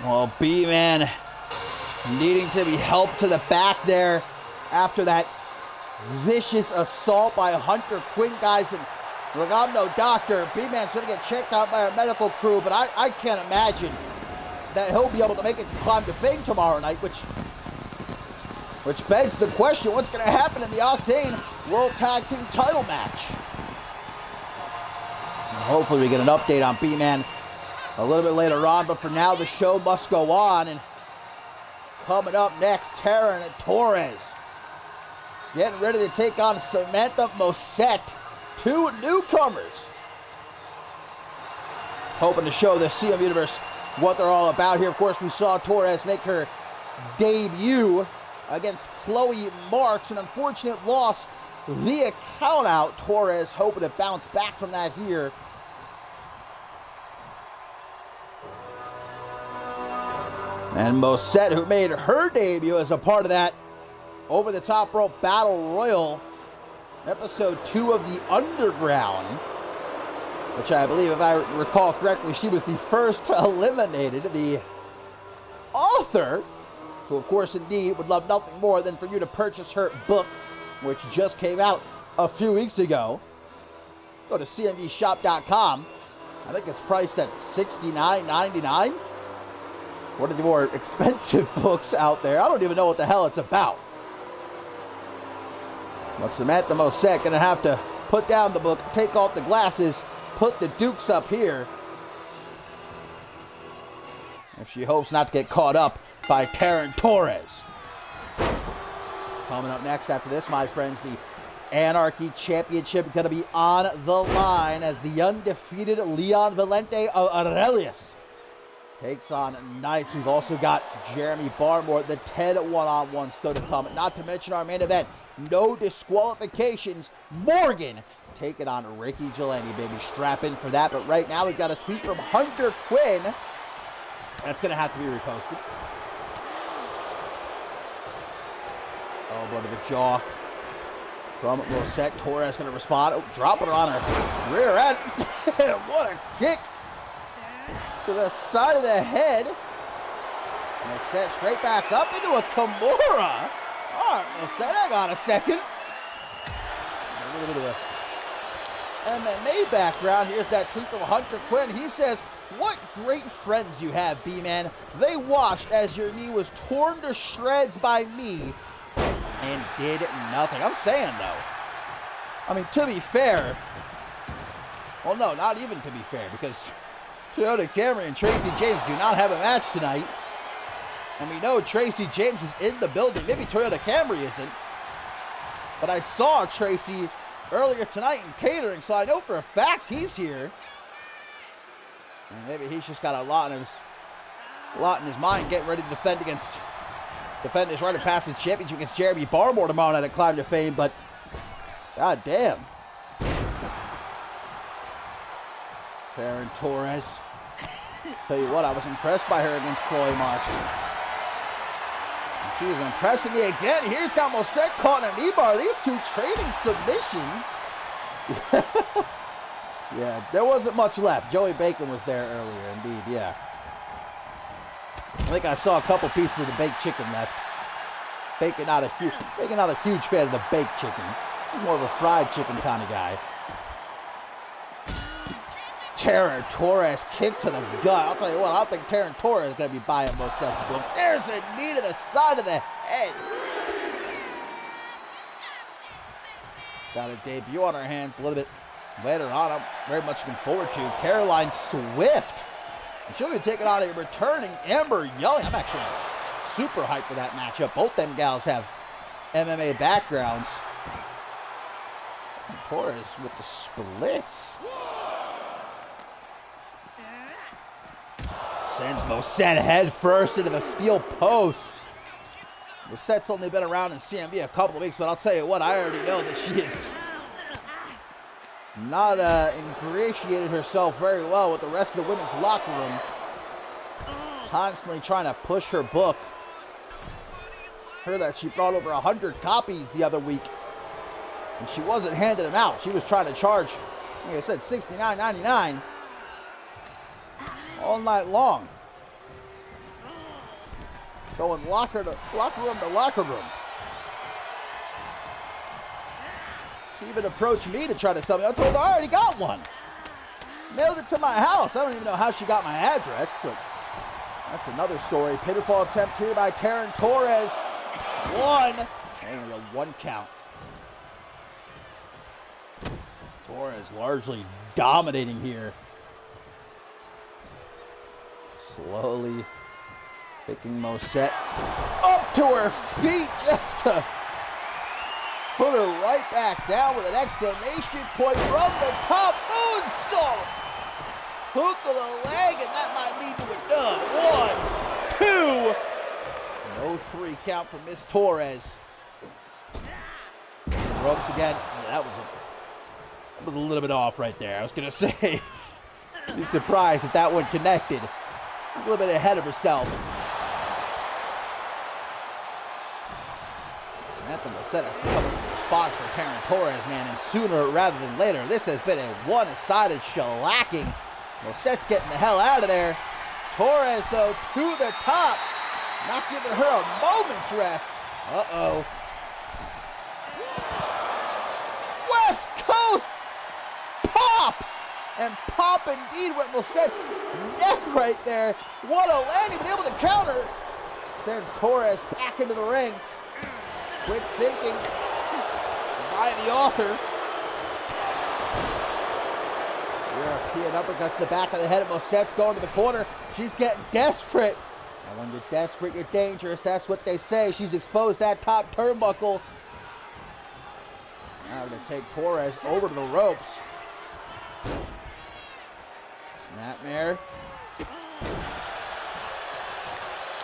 Well, B-Man needing to be helped to the back there after that vicious assault by Hunter Quinn, guys. And look, I'm no doctor. B-Man's going to get checked out by our medical crew, but I can't imagine that he'll be able to make it to Climb to Fame tomorrow night, which begs the question, what's going to happen in the Octane World Tag Team title match? And hopefully we get an update on B-Man a little bit later on, but for now, the show must go on. And coming up next, Taryn Torres getting ready to take on Samantha Mosset, two newcomers. Hoping to show the CM Universe what they're all about here. Of course, we saw Torres make her debut against Chloe Marks, an unfortunate loss via countout. Torres hoping to bounce back from that here. And Mosset, who made her debut as a part of that over-the-top rope battle royal, episode 2 of the Underground, which I believe, if I recall correctly, she was the first eliminated. The author, who of course indeed would love nothing more than for you to purchase her book, which just came out a few weeks ago. Go to cmvshop.com. I think it's priced at $69.99. One of the more expensive books out there. I don't even know what the hell it's about. But Samantha Mosset gonna have to put down the book, take off the glasses, put the dukes up here, if she hopes not to get caught up by Taryn Torres. Coming up next after this, my friends, the Anarchy Championship going to be on the line as the undefeated Leon Valente of Aurelius takes on Nice. We've also got Jeremy Barmore, the 10 one-on-one still to come. Not to mention our main event, no disqualifications. Morgan taking on Ricky Gelani, baby. Strap in for that. But right now we've got a tweet from Hunter Quinn. That's going to have to be reposted. Elbow to the jaw from Mosset. Torres going to respond. Oh, dropping her on her rear end. What a kick to the side of the head. Mosset straight back up into a Kimura. All right, Mosset, hang on a second. A little bit of a MMA background. Here's that tweet from Hunter Quinn. He says, "What great friends you have, B-Man. They watched as your knee was torn to shreds by me and did nothing." I'm saying, though, I mean, to be fair, well, no, not even to be fair, because Toyota Camry and Tracy James do not have a match tonight. And we know Tracy James is in the building. Maybe Toyota Camry isn't. But I saw Tracy earlier tonight in catering, so I know for a fact he's here. And maybe he's just got a lot in his mind, getting ready to defend his right of passage championship against Jeremy Barmore tomorrow night at Climb to Fame. But god damn. Taryn Torres. Tell you what, I was impressed by her against Chloe Marks. And she was impressing me again. Here's got Moset caught in an E-bar. These two trading submissions. Yeah, there wasn't much left. Joey Bacon was there earlier, indeed, yeah. I think I saw a couple pieces of the baked chicken left. Bacon not a huge fan of the baked chicken. He's more of a fried chicken kind of guy. Taryn Torres kick to the gut. I'll tell you what, I don't think Taryn Torres is going to be buying most sets. Boom. There's a knee to the side of the head. Got a debut on her hands a little bit later on. I'm very much looking forward to Caroline Swift. And she'll be taking on a returning Amber Young. I'm actually super hyped for that matchup. Both them gals have MMA backgrounds. And Torres with the splits. Sends Moset head first into the steel post. Moset's only been around in CMV a couple of weeks, but I'll tell you what, I already know that she is not ingratiated herself very well with the rest of the women's locker room. Constantly trying to push her book. Heard that she brought over 100 copies the other week, and she wasn't handing them out. She was trying to charge, like I said, $69.99 all night long. Going locker room to locker room. She even approached me to try to sell me. I told her I already got one. Mailed it to my house. I don't even know how she got my address. So that's another story. Pinfall attempt here by Taryn Torres. One. Only a one count. Torres largely dominating here. Slowly picking Moset up to her feet just to put her right back down with an exclamation point from the top. Moonsault! Hook of the leg, and that might lead to a dub. 1, 2. No 3 count for Miss Torres. Ropes again. Yeah, that was a little bit off right there. I was going to say, be surprised if that one connected. A little bit ahead of herself. Samantha Moset has to come up with a response for Taryn Torres, man, and sooner rather than later. This has been a one-sided shellacking. Moset's getting the hell out of there. Torres, though, to the top. Not giving her a moment's rest. Uh-oh. West Coast pop! And pop indeed with Moset's neck right there. What a landing, but able to counter. Sends Torres back into the ring. Quick thinking by the author. European uppercut to the back of the head of Moset's going to the corner. She's getting desperate. And when you're desperate, you're dangerous. That's what they say. She's exposed that top turnbuckle. Now to take Torres over to the ropes. Snapmare.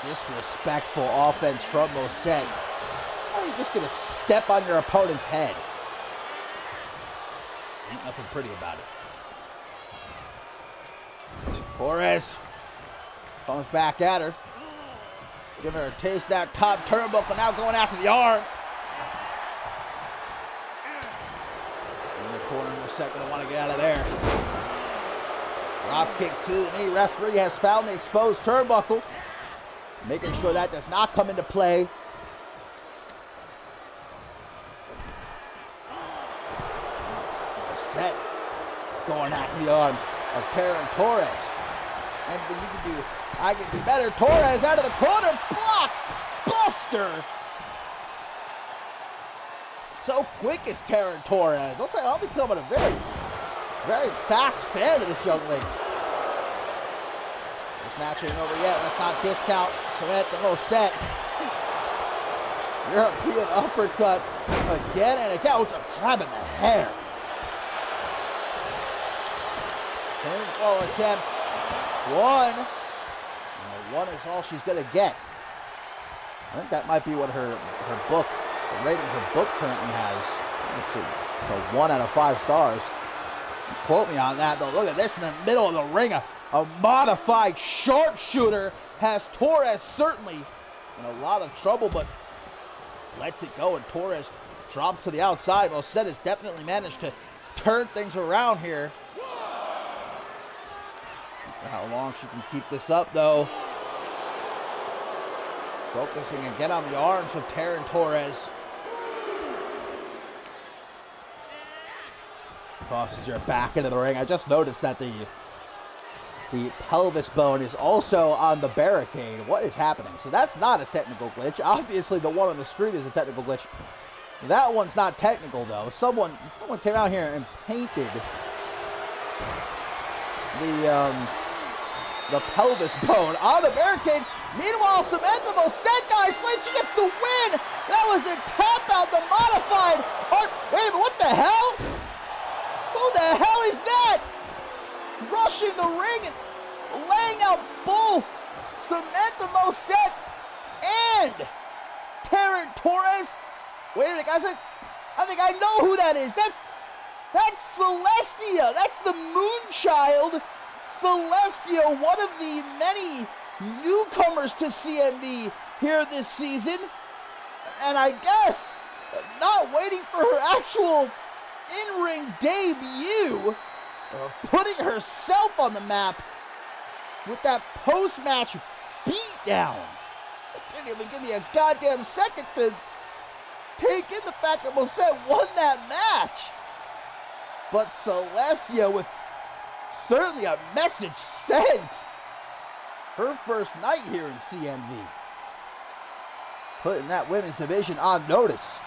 Disrespectful offense from Moset. How are you just going to step on your opponent's head? Ain't nothing pretty about it. Torres comes back at her. Giving her a taste of that top turnbuckle. Now going after the arm. In the corner, Moset going to want to get out of there. Drop kick to the knee. Referee has found the exposed turnbuckle. Making sure that does not come into play. Set going after the arm of Taryn Torres. Anything you can do, I can do better. Torres out of the corner. Block. Buster. so quick as Taryn Torres. Looks like I'm becoming a very, very fast fan of this young lady. This match ain't over yet. Let's not discount Samantha Moset. European uppercut again and again. Oh, it's a grab in the hair. Pinfall attempt. One. And one is all she's going to get. I think that might be what her book, the rating her book currently has. Let's see. So 1 out of 5 stars. Quote me on that, though. Look at this in the middle of the ring. A modified sharpshooter has Torres certainly in a lot of trouble, but lets it go, and Torres drops to the outside. Moset has definitely managed to turn things around here. How long she can keep this up, though. Focusing again on the arms of Taryn Torres. Crosses her back into the ring. I just noticed that the pelvis bone is also on the barricade. What is happening? So that's not a technical glitch. Obviously, the one on the screen is a technical glitch. That one's not technical, though. Someone came out here and painted the pelvis bone on the barricade. Meanwhile, Samantha Moset, guys, she gets the win. That was a tap out, the modified. Wait a minute, what the hell? Who the hell is that? Rushing the ring and laying out both Samantha Moset and Taryn Torres. Wait a minute, guys. I think I know who that is. That's Celestia. That's the Moonchild. Celestia, one of the many newcomers to CMV here this season. And I guess not waiting for her actual in-ring debut, putting herself on the map with that post-match beatdown. Didn't even give me a goddamn second to take in the fact that Moset won that match. But Celestia with certainly a message sent. Her first night here in CMV. Putting that women's division on notice.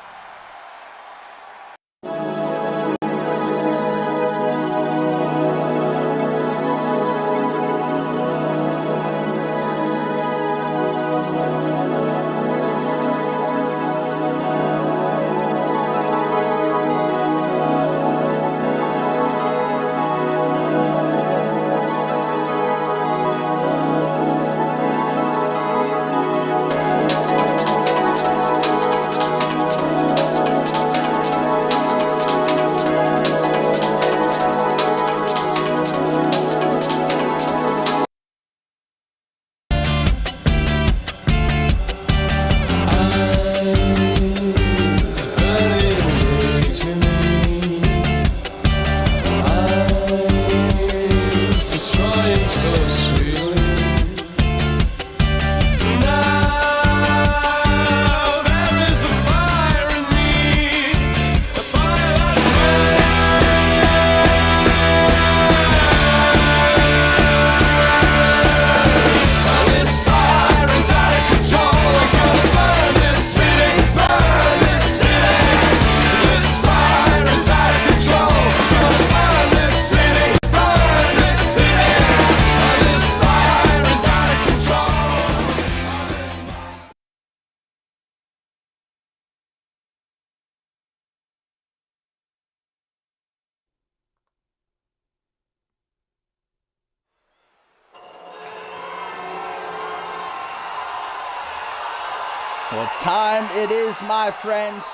Well, time it is, my friends,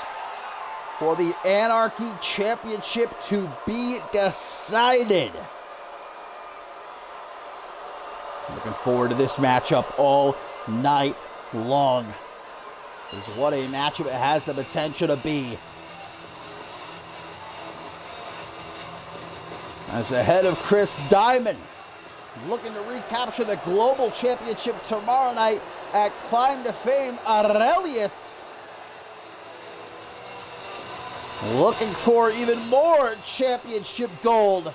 for the Anarchy Championship to be decided. Looking forward to this matchup all night long. It's what a matchup it has the potential to be. As the head of Chris Diamond, looking to recapture the Global Championship tomorrow night at Climb to Fame Aurelius. Looking for even more championship gold.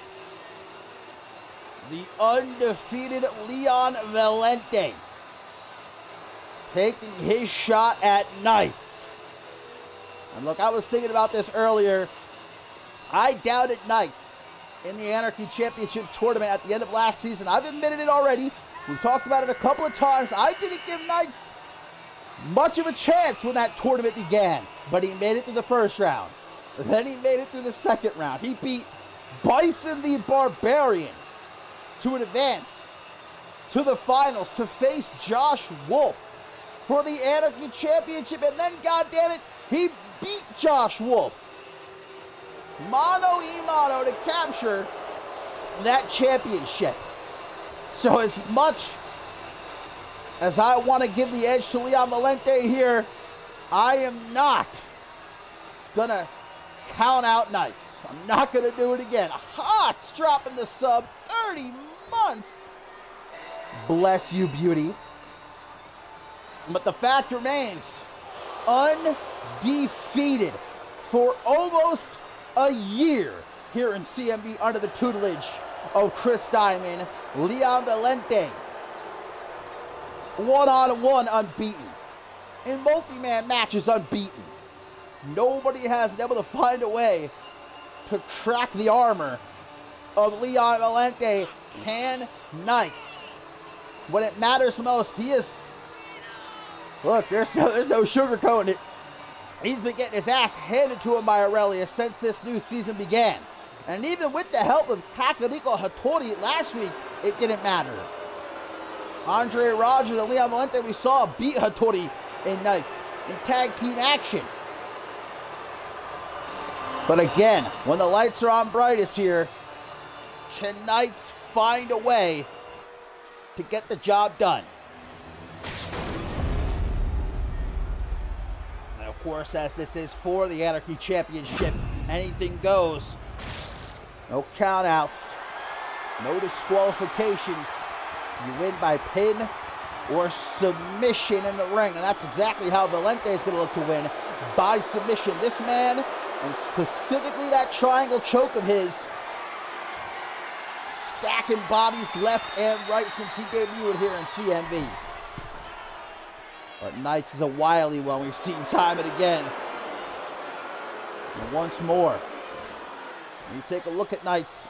The undefeated Leon Valente taking his shot at night And look, I was thinking about this earlier. I doubted Knights in the Anarchy Championship tournament at the end of last season. I've admitted it already. We've talked about it a couple of times. I didn't give Knights much of a chance when that tournament began. But he made it through the first round. Then he made it through the second round. He beat Bison the Barbarian to advance to the finals to face Josh Wolf for the Anarchy Championship. And then, goddammit, he beat Josh Wolf mano a mano to capture that championship. So as much as I want to give the edge to Leon Valente here, I am not going to count out Knights. I'm not going to do it again. Hawks dropping the sub, 30 months. Bless you, beauty. But the fact remains, undefeated for almost a year here in CMV under the tutelage of Chris Diamond. Leon Valente, one-on-one unbeaten. In multi-man matches unbeaten. Nobody has been able to find a way to crack the armor of Leon Valente. Can Knights? When it matters most, he is... Look, there's no sugarcoating it. He's been getting his ass handed to him by Aurelius since this new season began. And even with the help of Kakariko Hattori last week, it didn't matter. Andre Rogers and Leon Valente, we saw beat Hattori in Knights in tag team action. But again, when the lights are on brightest here, can Knights find a way to get the job done? And of course, as this is for the Anarchy Championship, anything goes. No countouts, no disqualifications. You win by pin or submission in the ring. And that's exactly how Valente is going to look to win, by submission. This man, and specifically that triangle choke of his, stacking bodies left and right since he debuted here in CMV. But Knights is a wily one. We've seen time and again. And once more, when you take a look at Knights,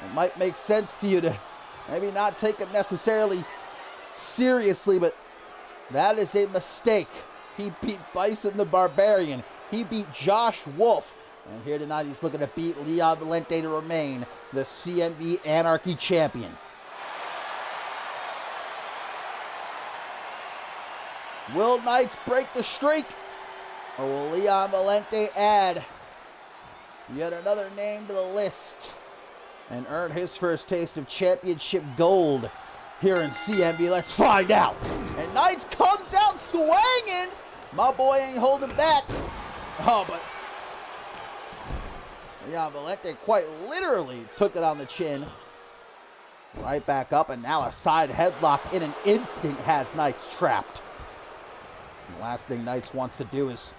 it might make sense to you to maybe not take him necessarily seriously, but that is a mistake. He beat Bison the Barbarian. He beat Josh Wolf. And here tonight he's looking to beat Leon Valente to remain the CMV Anarchy Champion. Will Knights break the streak? Or will Leon Valente add yet another name to the list and earn his first taste of championship gold here in CMV? Let's find out. And Knights comes out swinging. My boy ain't holding back. Oh, but Leon Valente quite literally took it on the chin. Right back up, and now a side headlock in an instant has Knights trapped. And the last thing Knights wants to do is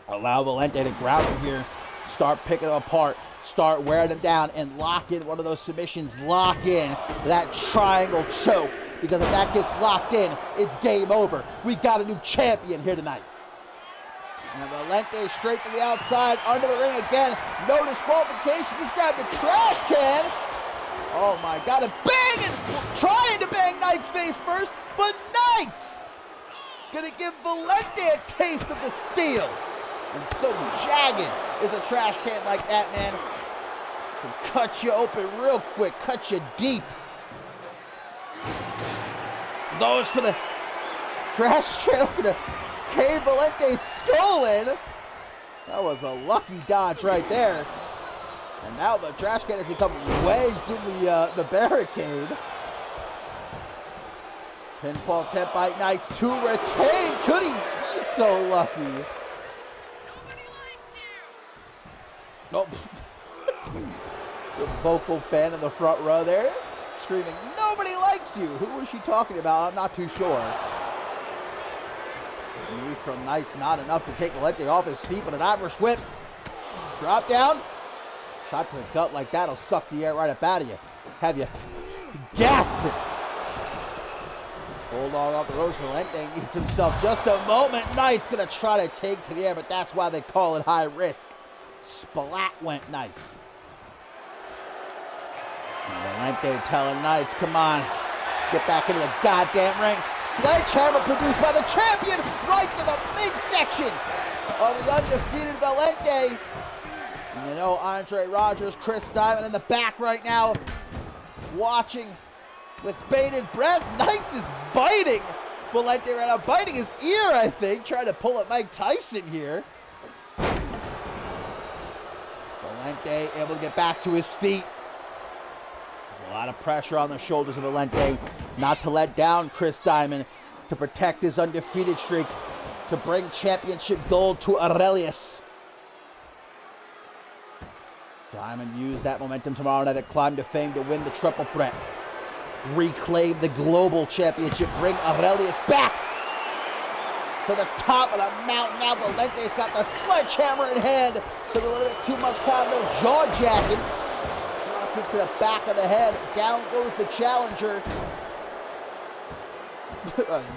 allow Valente to grab him here, start picking him apart, start wearing him down, and lock in one of those submissions, lock in that triangle choke. Because if that gets locked in, it's game over. We got a new champion here tonight. And Valente straight to the outside, under the ring again. No disqualification. He's grabbed the trash can. Oh my God, and bang! And trying to bang Knights face first, but Knights gonna give Valente a taste of the steel. And so jagged is a trash can like that, man. Can cut you open real quick, cut you deep. Goes for the trash can to cave Valente's skull in. That was a lucky dodge right there. And now the trash can has become wedged in the barricade. Pinfall attempt by Knights to retain. Could he be so lucky? Nobody likes you. Nope. The vocal fan in the front row there, screaming, "Nobody likes you." Who was she talking about? I'm not too sure. Knee from Knights, not enough to take Valente off his feet, but an Irish whip. Drop down. Shot to the gut like that'll suck the air right up out of you. Have you gasping. Bulldog off the ropes. Valente needs himself just a moment. Knight's going to try to take to the air, but that's why they call it high risk. Splat went Knights. Valente telling Knights, come on, get back into the goddamn ring. Sledgehammer produced by the champion right to the midsection of the undefeated Valente. And you know, Andre Rogers, Chris Diamond in the back right now, watching with bated breath. Knights is biting Valente right now, biting his ear, I think, trying to pull at Mike Tyson here. Valente able to get back to his feet. There's a lot of pressure on the shoulders of Valente not to let down Chris Diamond, to protect his undefeated streak, to bring championship gold to Aurelius. Diamond used that momentum tomorrow night at Climb to Fame to win the triple threat, reclaim the global championship, bring Aurelius back to the top of the mountain. Now Valente's got the sledgehammer in hand. Took a little bit too much time, no jaw jacking. Drop kick to the back of the head. Down goes the challenger.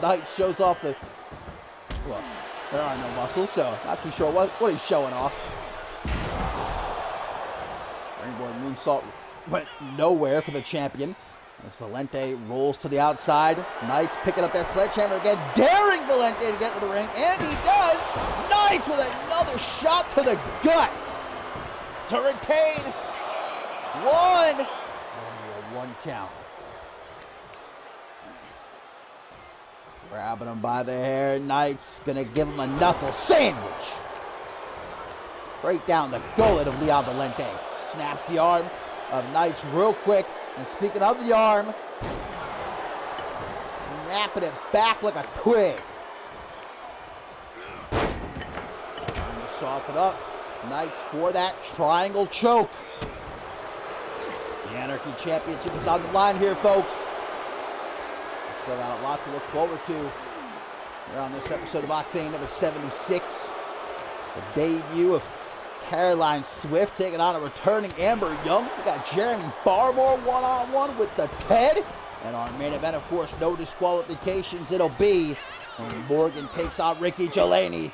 Knight shows off the, well, there are no muscles, so not too sure what he's showing off. Springboard moonsault went nowhere for the champion. As Valente rolls to the outside, Knights picking up that sledgehammer again, daring Valente to get to the ring, and he does! Knights with another shot to the gut to retain one. Only a one count. Grabbing him by the hair, Knights gonna give him a knuckle sandwich. Right down the gullet of Leon Valente. Snaps the arm of Knights real quick. And speaking of the arm, snapping it back like a twig. Trying to soften up. Knights for that triangle choke. The Anarchy Championship is on the line here, folks. Still got a lot to look forward to here on this episode of Octane number 76. The debut of Caroline Swift taking on a returning Amber Young. We got Jeremy Barmore one-on-one with the Ted. And our main event, of course, no disqualifications. It'll be when Morgan takes on Ricky Delaney.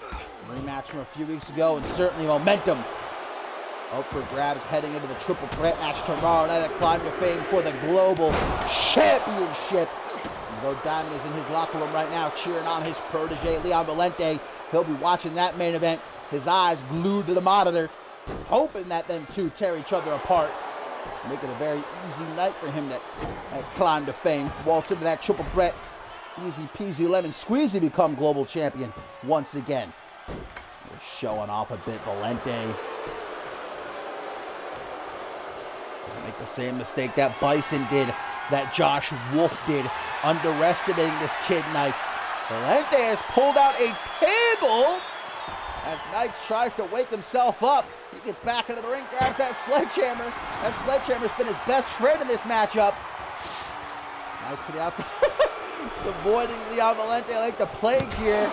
Rematch from a few weeks ago, and certainly momentum up for grabs heading into the triple threat match tomorrow night at Climb to Fame for the Global Championship. And though Diamond is in his locker room right now cheering on his protege, Leon Valente, he'll be watching that main event, his eyes glued to the monitor, hoping that them two tear each other apart. Make it a very easy night for him to Climb to Fame. Waltz into that triple threat. Easy peasy lemon squeezy, become global champion once again. They're showing off a bit. Valente doesn't make the same mistake that Bison did, that Josh Wolf did, underestimating this kid, Knights. Valente has pulled out a table as Knights tries to wake himself up. He gets back into the ring, grabs that sledgehammer. That sledgehammer's been his best friend in this matchup. Knights to the outside. Avoiding Leon Valente like the plague here.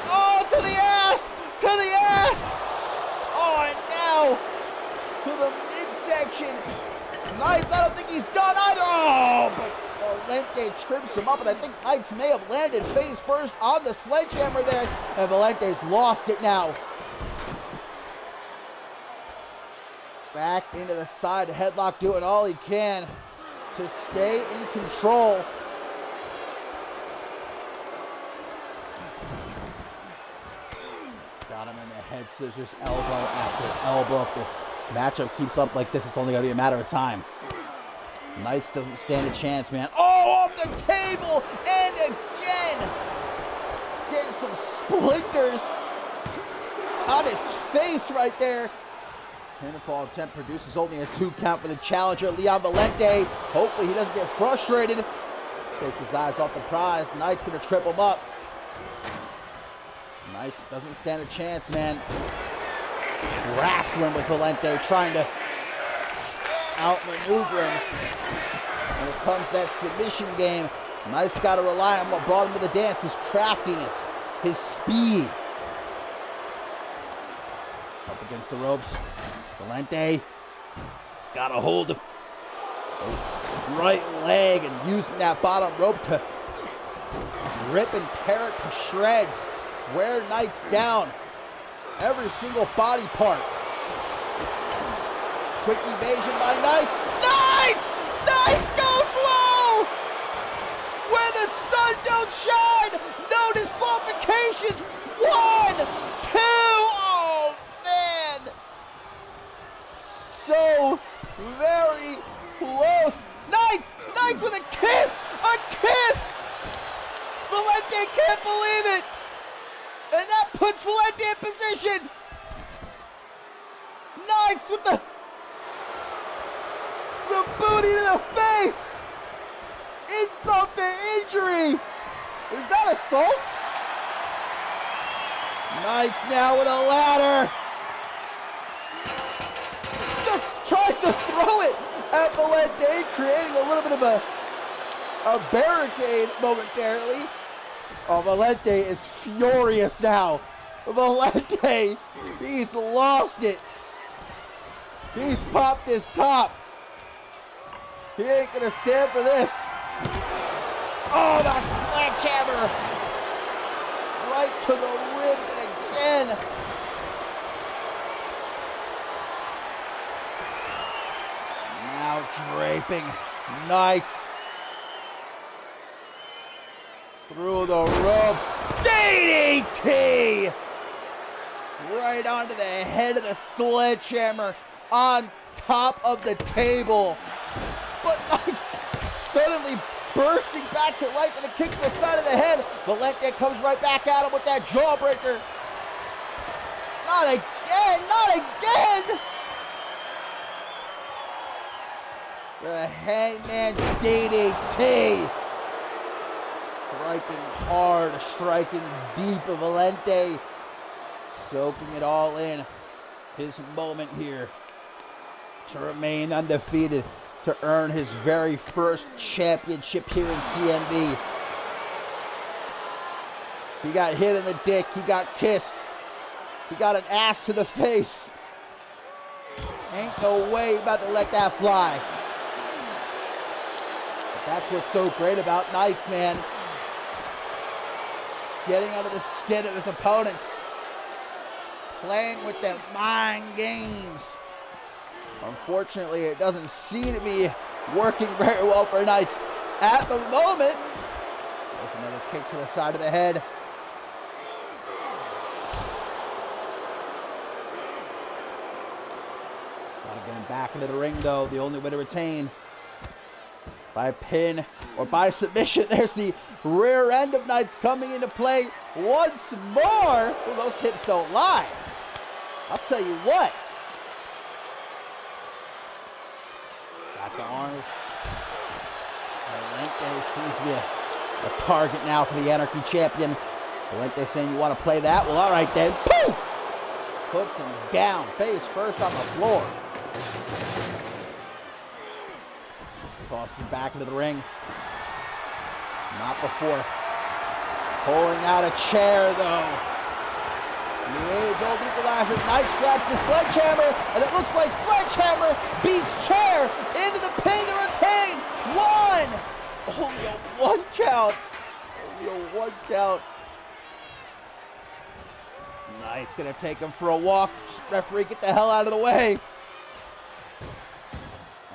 Oh, to the ass! To the ass! Oh, and now to the midsection. Knights, I don't think he's done either. Oh, but Valente trips him up, and I think Knights may have landed face first on the sledgehammer there, and Valente's lost it now. Back into the side headlock, doing all he can to stay in control. Got him in the head scissors, elbow after elbow. If the matchup keeps up like this, it's only going to be a matter of time. Knights doesn't stand a chance, man. Oh, off the table! And again! Getting some splinters on his face right there. Pinfall attempt produces only a 2 count for the challenger, Leon Valente. Hopefully he doesn't get frustrated. Takes his eyes off the prize. Knights gonna trip him up. Knights doesn't stand a chance, man. Wrestling with Valente, trying to outmaneuver him. When it comes to that submission game, Knights got to rely on what brought him to the dance, his craftiness, his speed. Up against the ropes. Valente got a hold of the right leg and using that bottom rope to rip and tear it to shreds. Wear Knights down. Every single body part. Quick evasion by Knights. Knights! Knights go slow! Where the sun don't shine! No disqualifications! 1, 2! Oh, man! So very close. Knights! Knights with a kiss! A kiss! Valente can't believe it! And that puts Valente in position! Knights with the booty to the face! Insult to injury! Is that assault? Knights now with a ladder! Just tries to throw it at Valente, creating a little bit of a barricade momentarily. Oh, Valente is furious now. Valente, he's lost it. He's popped his top. He ain't gonna stand for this. Oh, the sledgehammer! Right to the ribs again. Now draping Knights through the ropes. DDT! Right onto the head of the sledgehammer on top of the table. But Knights suddenly bursting back to life with a kick to the side of the head. Valente comes right back at him with that jawbreaker. Not again! Not again! The Hangman DDT. Striking hard, striking deep of Valente. Soaking it all in. His moment here to remain undefeated, to earn his very first championship here in CMV. He got hit in the dick, he got kissed, he got an ass to the face. Ain't no way about to let that fly. But that's what's so great about Knights, man. Getting under the skin of his opponents. Playing with their mind games. Unfortunately, it doesn't seem to be working very well for Knights at the moment. There's another kick to the side of the head. Gotta get him back into the ring, though. The only way to retain by pin or by submission. There's the rear end of Knights coming into play once more. Well, those hips don't lie. I'll tell you what. Got the arm. Valente seems to be a target now for the Anarchy champion. Valente saying, you want to play that? Well, all right then. Poof! Puts him down, face first on the floor. Tosses him back into the ring. Not before. Pulling out a chair, though. The age-old equalizer. Knights grabs the sledgehammer, and it looks like sledgehammer beats chair into the pin to retain. Only a one count. Only a one count. Knights gonna take him for a walk. Referee, get the hell out of the way.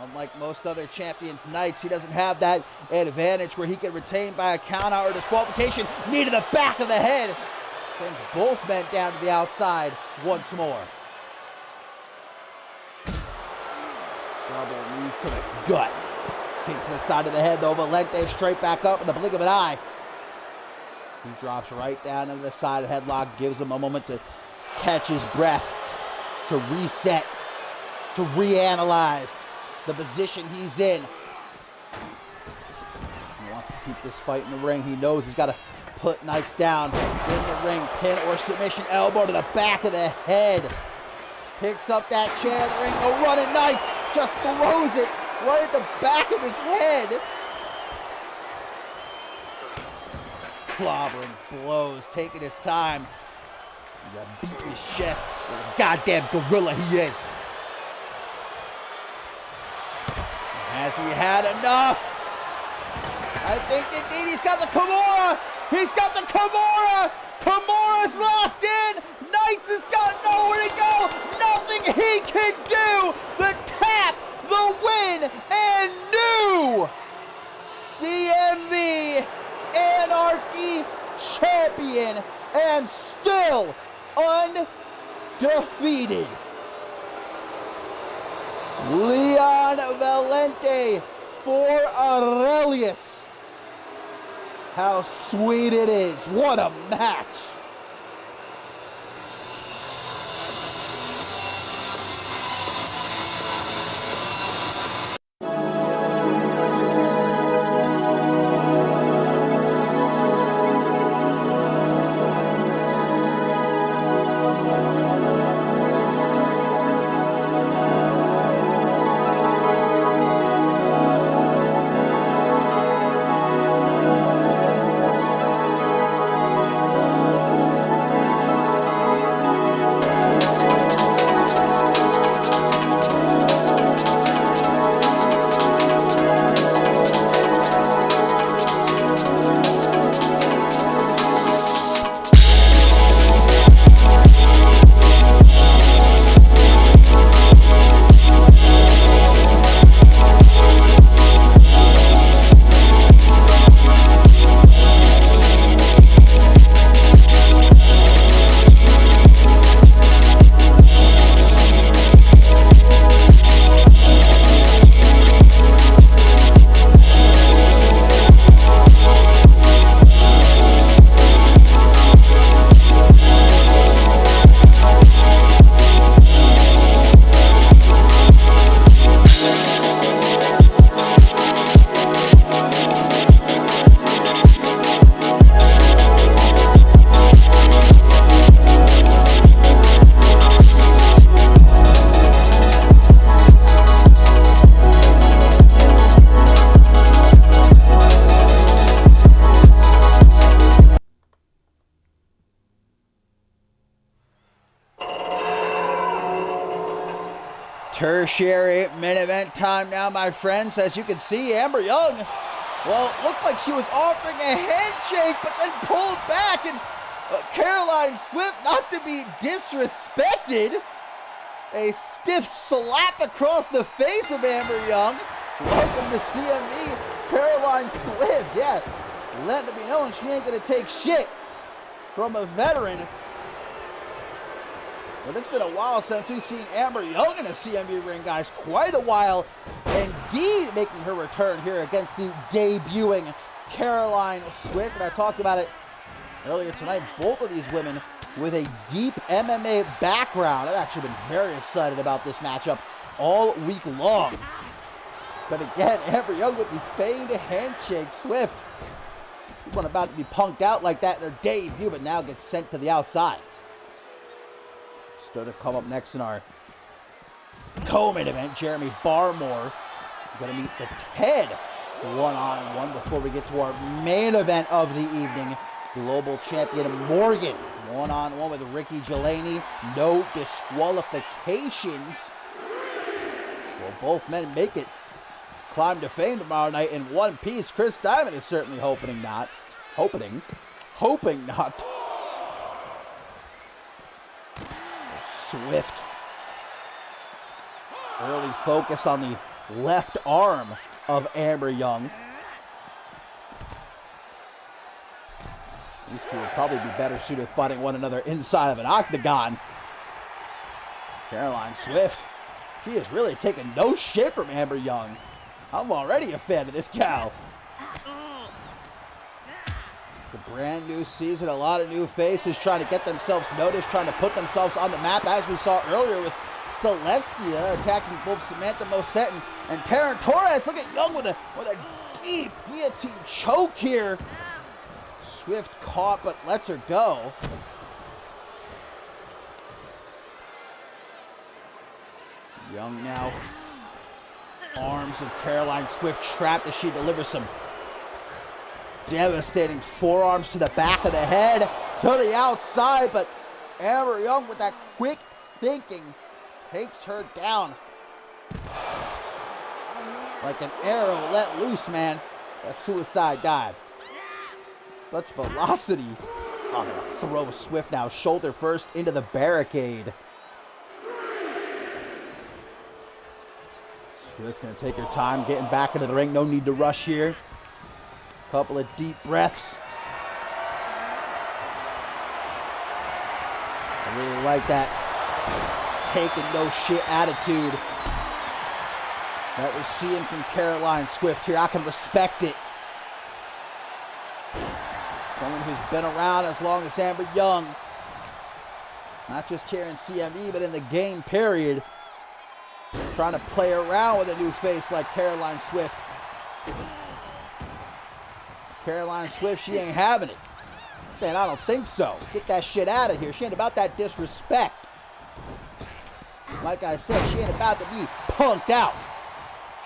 Unlike most other champions, Knights, he doesn't have that advantage where he can retain by a count out or disqualification. Knee to the back of the head. Sends both men down to the outside once more. Double knees to the gut. Kick to the side of the head, though. Valente straight back up in the blink of an eye. He drops right down into the side headlock, gives him a moment to catch his breath, to reset, to reanalyze the position he's in. He wants to keep this fight in the ring. He knows he's got to put Knights down in the ring. Pin or submission, elbow to the back of the head. Picks up that chair in the ring. No running Knights. Just throws it right at the back of his head. Clobbering blows, taking his time. He's beating his chest like a goddamn gorilla he is. Has he had enough? I think indeed he's got the Kimura. He's got the Kimura. Kimura's locked in. Knights has got nowhere to go. Nothing he can do. The tap, the win, and new CMV Anarchy champion, and still undefeated. Leon Valente for Aurelius. How sweet it is. What a match. Tertiary main event time now, my friends. As you can see, Amber Young, well, it looked like she was offering a handshake, but then pulled back, and Caroline Swift, not to be disrespected, a stiff slap across the face of Amber Young. Welcome to CMV, Caroline Swift. Yeah, let it be known she ain't gonna take shit from a veteran. But it's been a while since we've seen Amber Young in a CMV ring, guys. Quite a while indeed, making her return here against the debuting Caroline Swift. And I talked about it earlier tonight. Both of these women with a deep MMA background. I've actually been very excited about this matchup all week long. But again, Amber Young with the feigned handshake. Swift, she wasn't about to be punked out like that in her debut, but now gets sent to the outside. To come up next in our co-main event, Jeremy Barmore going to meet the Ted one-on-one before we get to our main event of the evening. Global champion Morgan one-on-one with Ricky Gelani. No disqualifications. Will both men make it? Climb to fame tomorrow night in one piece. Chris Diamond is certainly hoping not. Hoping not. Swift. Early focus on the left arm of Amber Young. These two would probably be better suited fighting one another inside of an octagon. Caroline Swift, she is really taking no shit from Amber Young. I'm already a fan of this gal. The brand new season, a lot of new faces trying to get themselves noticed, trying to put themselves on the map, as we saw earlier with Celestia attacking both Samantha Moset and Taryn Torres. Look at Young with a deep guillotine choke here. Swift caught, but lets her go. Young now, arms of Caroline Swift trapped as she delivers some devastating forearms to the back of the head, to the outside, but Amber Young with that quick thinking takes her down like an arrow let loose, man. A suicide dive. Such velocity. Oh, gonna throw Swift now, shoulder first into the barricade. Swift gonna take her time getting back into the ring. No need to rush here. Couple of deep breaths. I really like that taking no shit attitude that we're seeing from Caroline Swift here. I can respect it. Someone who's been around as long as Amber Young. Not just here in CMV, but in the game period. Trying to play around with a new face like Caroline Swift. Caroline Swift, she ain't having it. Man, I don't think so. Get that shit out of here. She ain't about that disrespect. Like I said, she ain't about to be punked out.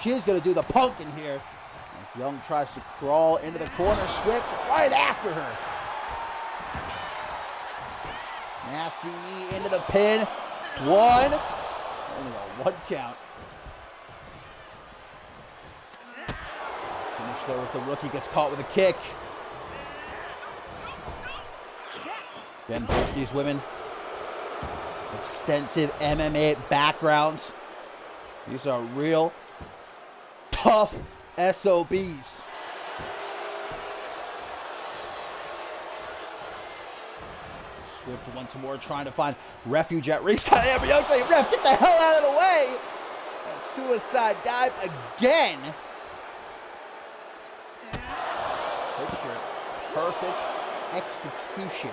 She's going to do the punking here. As Young tries to crawl into the corner, Swift right after her. Nasty knee into the pin. One. Only a 1 count. Finish there with the rookie. Gets caught with a kick. Again, both these women, extensive MMA backgrounds. These are real tough SOBs. Swift once more trying to find refuge at ringside. Amber Young saying, ref, get the hell out of the way. A suicide dive again. Picture perfect execution.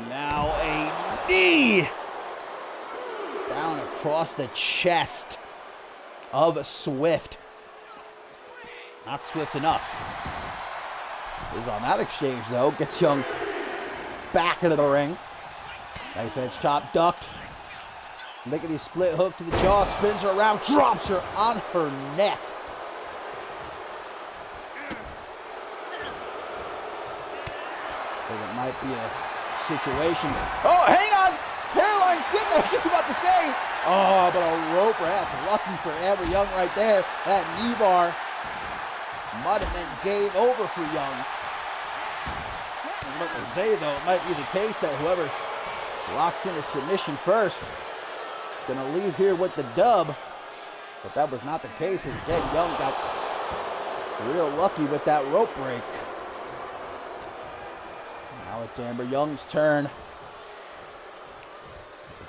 Now a knee down across the chest of Swift. Not swift enough. Is on that exchange though. Gets Young back into the ring. Knife edge chop ducked. Making the split hook to the jaw. Spins her around. Drops her on her neck. It might be a situation. Oh, hang on! Caroline Swift, I was just about to say. Oh, but a rope wrap. Lucky for Amber Young right there. That knee bar might have meant game over for Young. I was about to say, though, it might be the case that whoever locks in a submission first is going to leave here with the dub. But that was not the case, as again, Young got real lucky with that rope break. Now it's Amber Young's turn.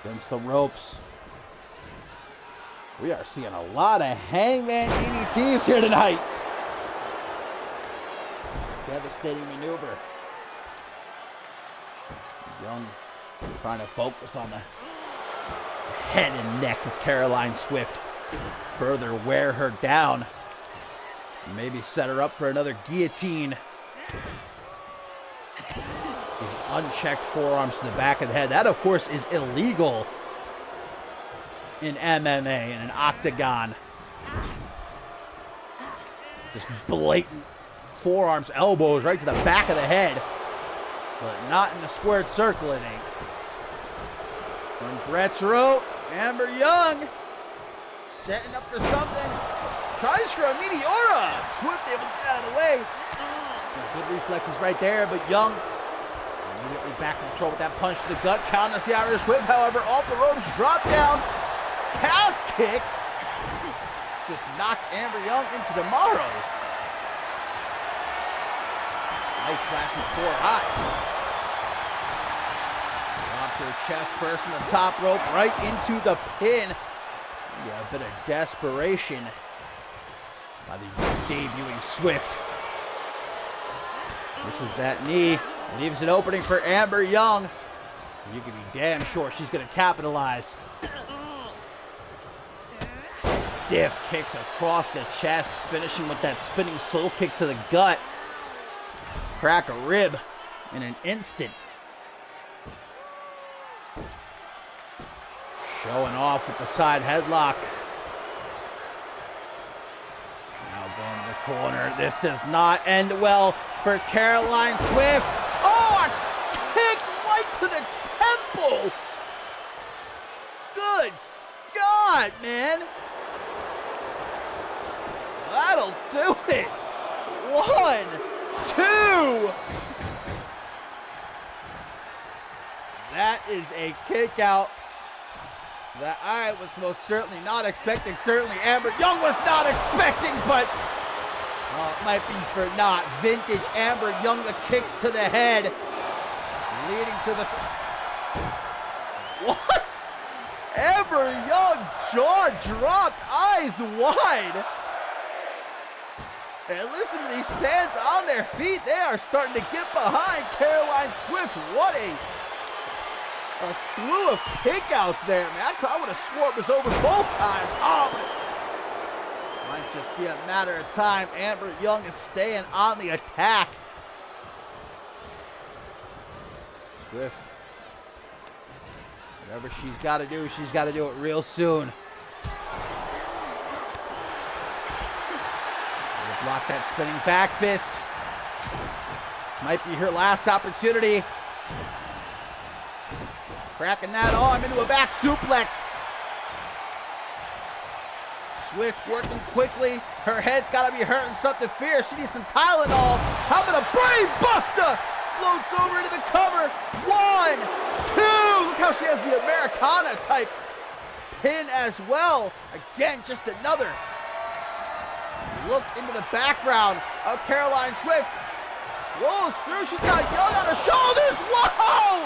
Against the ropes. We are seeing a lot of hangman DDTs here tonight. Devastating maneuver. Young trying to focus on the head and neck of Caroline Swift. Further wear her down. Maybe set her up for another guillotine. These unchecked forearms to the back of the head. That, of course, is illegal in MMA, in an octagon. Just blatant forearms, elbows right to the back of the head. But not in the squared circle, it ain't. From Brett's rope, Amber Young setting up for something. Tries for a Meteora. Swift able to get out of the way. Good reflexes right there, but Young immediately back in control with that punch to the gut. Counters the Irish Whip, however, off the ropes, drop down. Calf kick. Just knocked Amber Young into tomorrow. Nice flashing 4 hot. Drops her chest first from the top rope, right into the pin. Yeah, a bit of desperation by the debuting Swift. This is that knee. Leaves an opening for Amber Young. You can be damn sure she's going to capitalize. Stiff kicks across the chest, finishing with that spinning soul kick to the gut. Crack a rib in an instant. Showing off with the side headlock. Now going to the corner. This does not end well for Caroline Swift. Oh, a kick right to the temple. Good God, man. That'll do it. 1, 2. That is a kick out that I was most certainly not expecting. Certainly Amber Young was not expecting, but it might be for not. Vintage Amber Young, the kicks to the head, leading to the... What? Amber Young, jaw dropped, eyes wide. And listen to these fans on their feet. They are starting to get behind Caroline Swift. What a slew of kickouts there, man. I would have swore it was over both times. Oh, might just be a matter of time. Amber Young is staying on the attack. Swift, whatever she's got to do, she's got to do it real soon. Block that spinning back fist. Might be her last opportunity. Cracking that arm into a back suplex. Swift working quickly. Her head's got to be hurting something fierce. She needs some Tylenol. How about a brain buster? Floats over into the cover. 1, 2. Look how she has the Americana type pin as well. Again, just another look into the background of Caroline Swift. Rolls through. She's got Young on her shoulders. Whoa!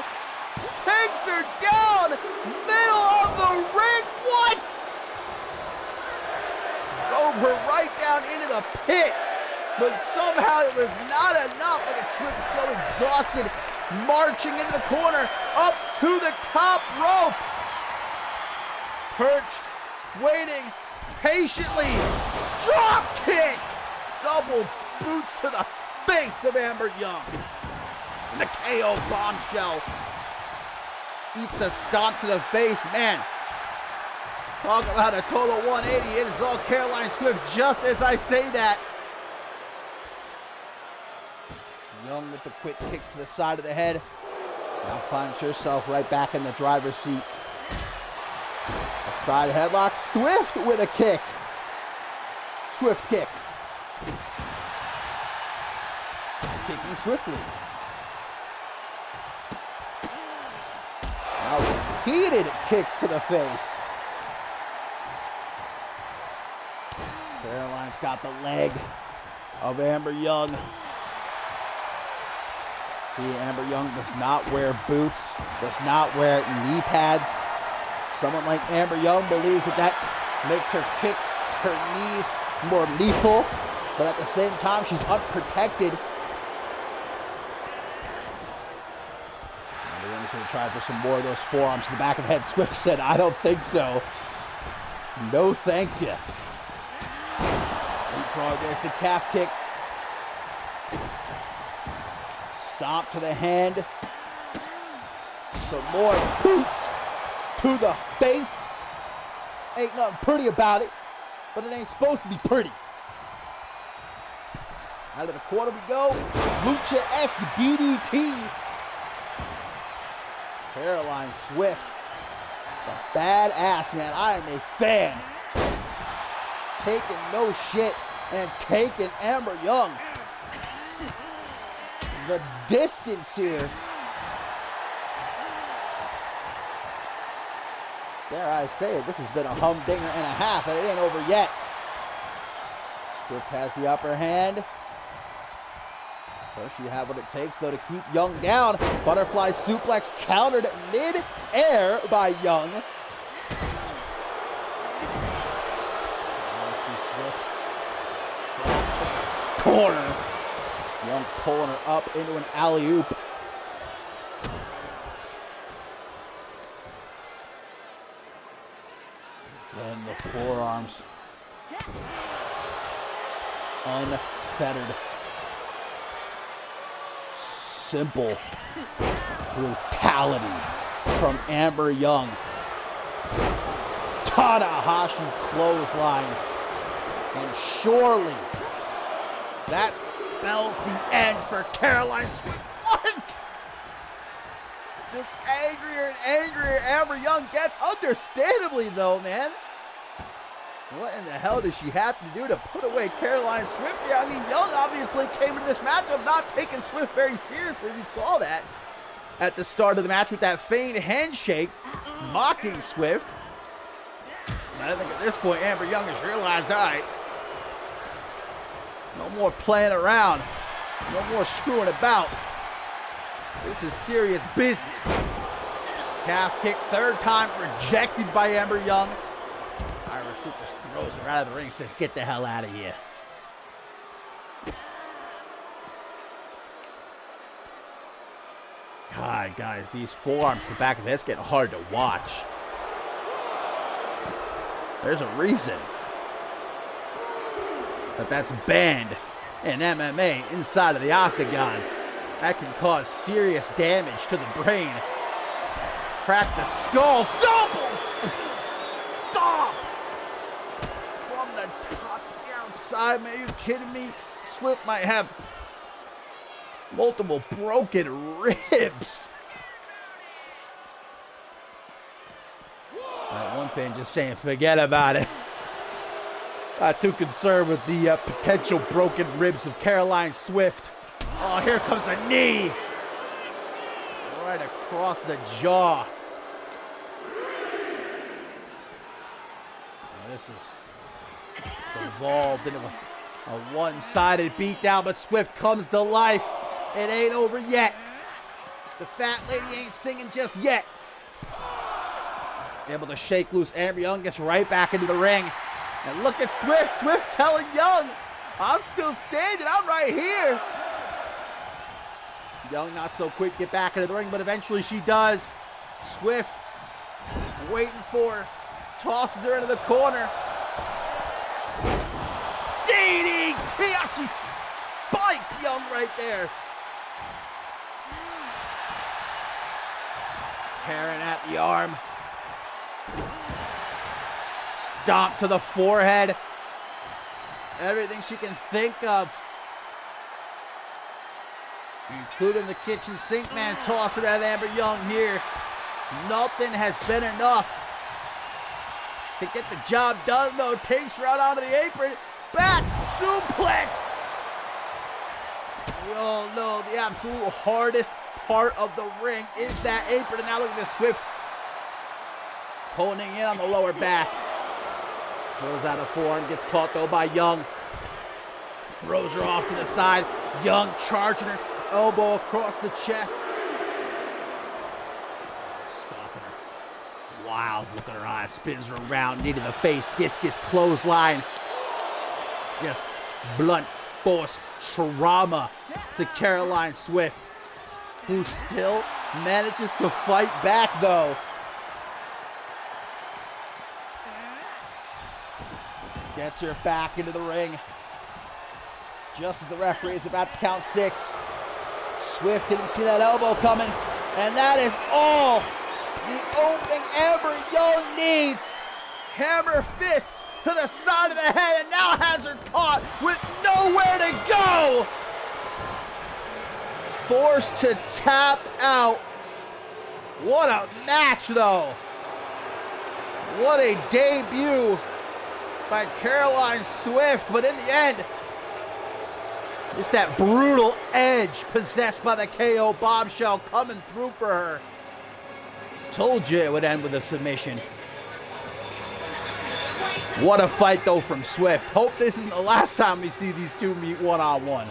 Takes her down. Middle of the ring. What? Drove her right down into the pit. But somehow it was not enough. Look at Swift so exhausted. Marching into the corner. Up to the top rope. Perched. Waiting. Patiently. Drop kick. Double boots to the face of Amber Young. The KO bombshell. Eats a stomp to the face. Man, talk about a total 180. It is all Caroline Swift, just as I say that. Young with the quick kick to the side of the head. Now finds herself right back in the driver's seat. Side headlock. Swift with a kick. Swift kick. Kicking swiftly. Now repeated kicks to the face. Caroline's got the leg of Amber Young. See, Amber Young does not wear boots, does not wear knee pads. Someone like Amber Young believes that makes her kicks, her knees more lethal, but at the same time, she's unprotected. Amber Young's going to try for some more of those forearms to the back of the head. Swift said, I don't think so. No, thank you. Leapfrog, there's the calf kick. Stomp to the hand. Some more boots to the face. Ain't nothing pretty about it, but it ain't supposed to be pretty. Out of the corner we go. Lucha-esque DDT. Caroline Swift. A badass, man. I am a fan. Taking no shit and taking Amber Young the distance here. Dare I say it, this has been a humdinger and a half, and it ain't over yet. Swift has the upper hand. Does she have what it takes, though, to keep Young down? Butterfly suplex countered mid-air by Young. Swift. Corner. Young pulling her up into an alley-oop. Again, the forearms. Unfettered. Simple brutality from Amber Young. Tanahashi clothesline. And surely that spells the end for Caroline Swift. What? Just angrier and angrier Amber Young gets. Understandably, though, man. What in the hell does she have to do to put away Caroline Swift here? I mean, Young obviously came into this matchup not taking Swift very seriously. We saw that at the start of the match with that feigned handshake, mocking Swift. But I think at this point, Amber Young has realized, all right, no more playing around. No more screwing about. This is serious business. Calf kick, third time, rejected by Amber Young. Irish Super throws her out of the ring, says, get the hell out of here. God, guys, these forearms to the back of the head's getting hard to watch. There's a reason that's banned in MMA inside of the octagon. That can cause serious damage to the brain. Crack the skull. Double! Stop! From the top down side, man. Are you kidding me? Swift might have multiple broken ribs. One fan just saying, forget about it. Not too concerned with the potential broken ribs of Caroline Swift. Oh, here comes a knee. Right across the jaw. Oh, this is evolved into a one-sided beatdown, but Swift comes to life. It ain't over yet. The fat lady ain't singing just yet. Able to shake loose. Amber Young gets right back into the ring. And look at Swift. Swift telling Young, I'm still standing. I'm right here. Young not so quick to get back into the ring, but eventually she does. Swift waiting for her. Tosses her into the corner. DDT. She spiked Young right there. Tearing at the arm. Stomp to the forehead. Everything she can think of. Including the kitchen sink man tossing at Amber Young here. Nothing has been enough to get the job done though. Takes her out onto the apron. Back suplex. We all know the absolute hardest part of the ring is that apron. And now look at this Swift honing in on the lower back. Throws out a forearm, gets caught though by Young. Throws her off to the side. Young charging her, elbow across the chest. Stalking her. Wild look at her eyes, spins her around, knee to the face, discus clothesline. Just blunt force trauma to Caroline Swift, who still manages to fight back though. Gets her back into the ring. Just as the referee is about to count 6. Swift didn't see that elbow coming. And that is all the opening Amber Young needs. Hammer fists to the side of the head and now has her caught with nowhere to go. Forced to tap out. What a match though. What a debut by Caroline Swift, but in the end, it's that brutal edge possessed by the KO bombshell coming through for her. Told you it would end with a submission. What a fight though from Swift. Hope this isn't the last time we see these two meet one-on-one.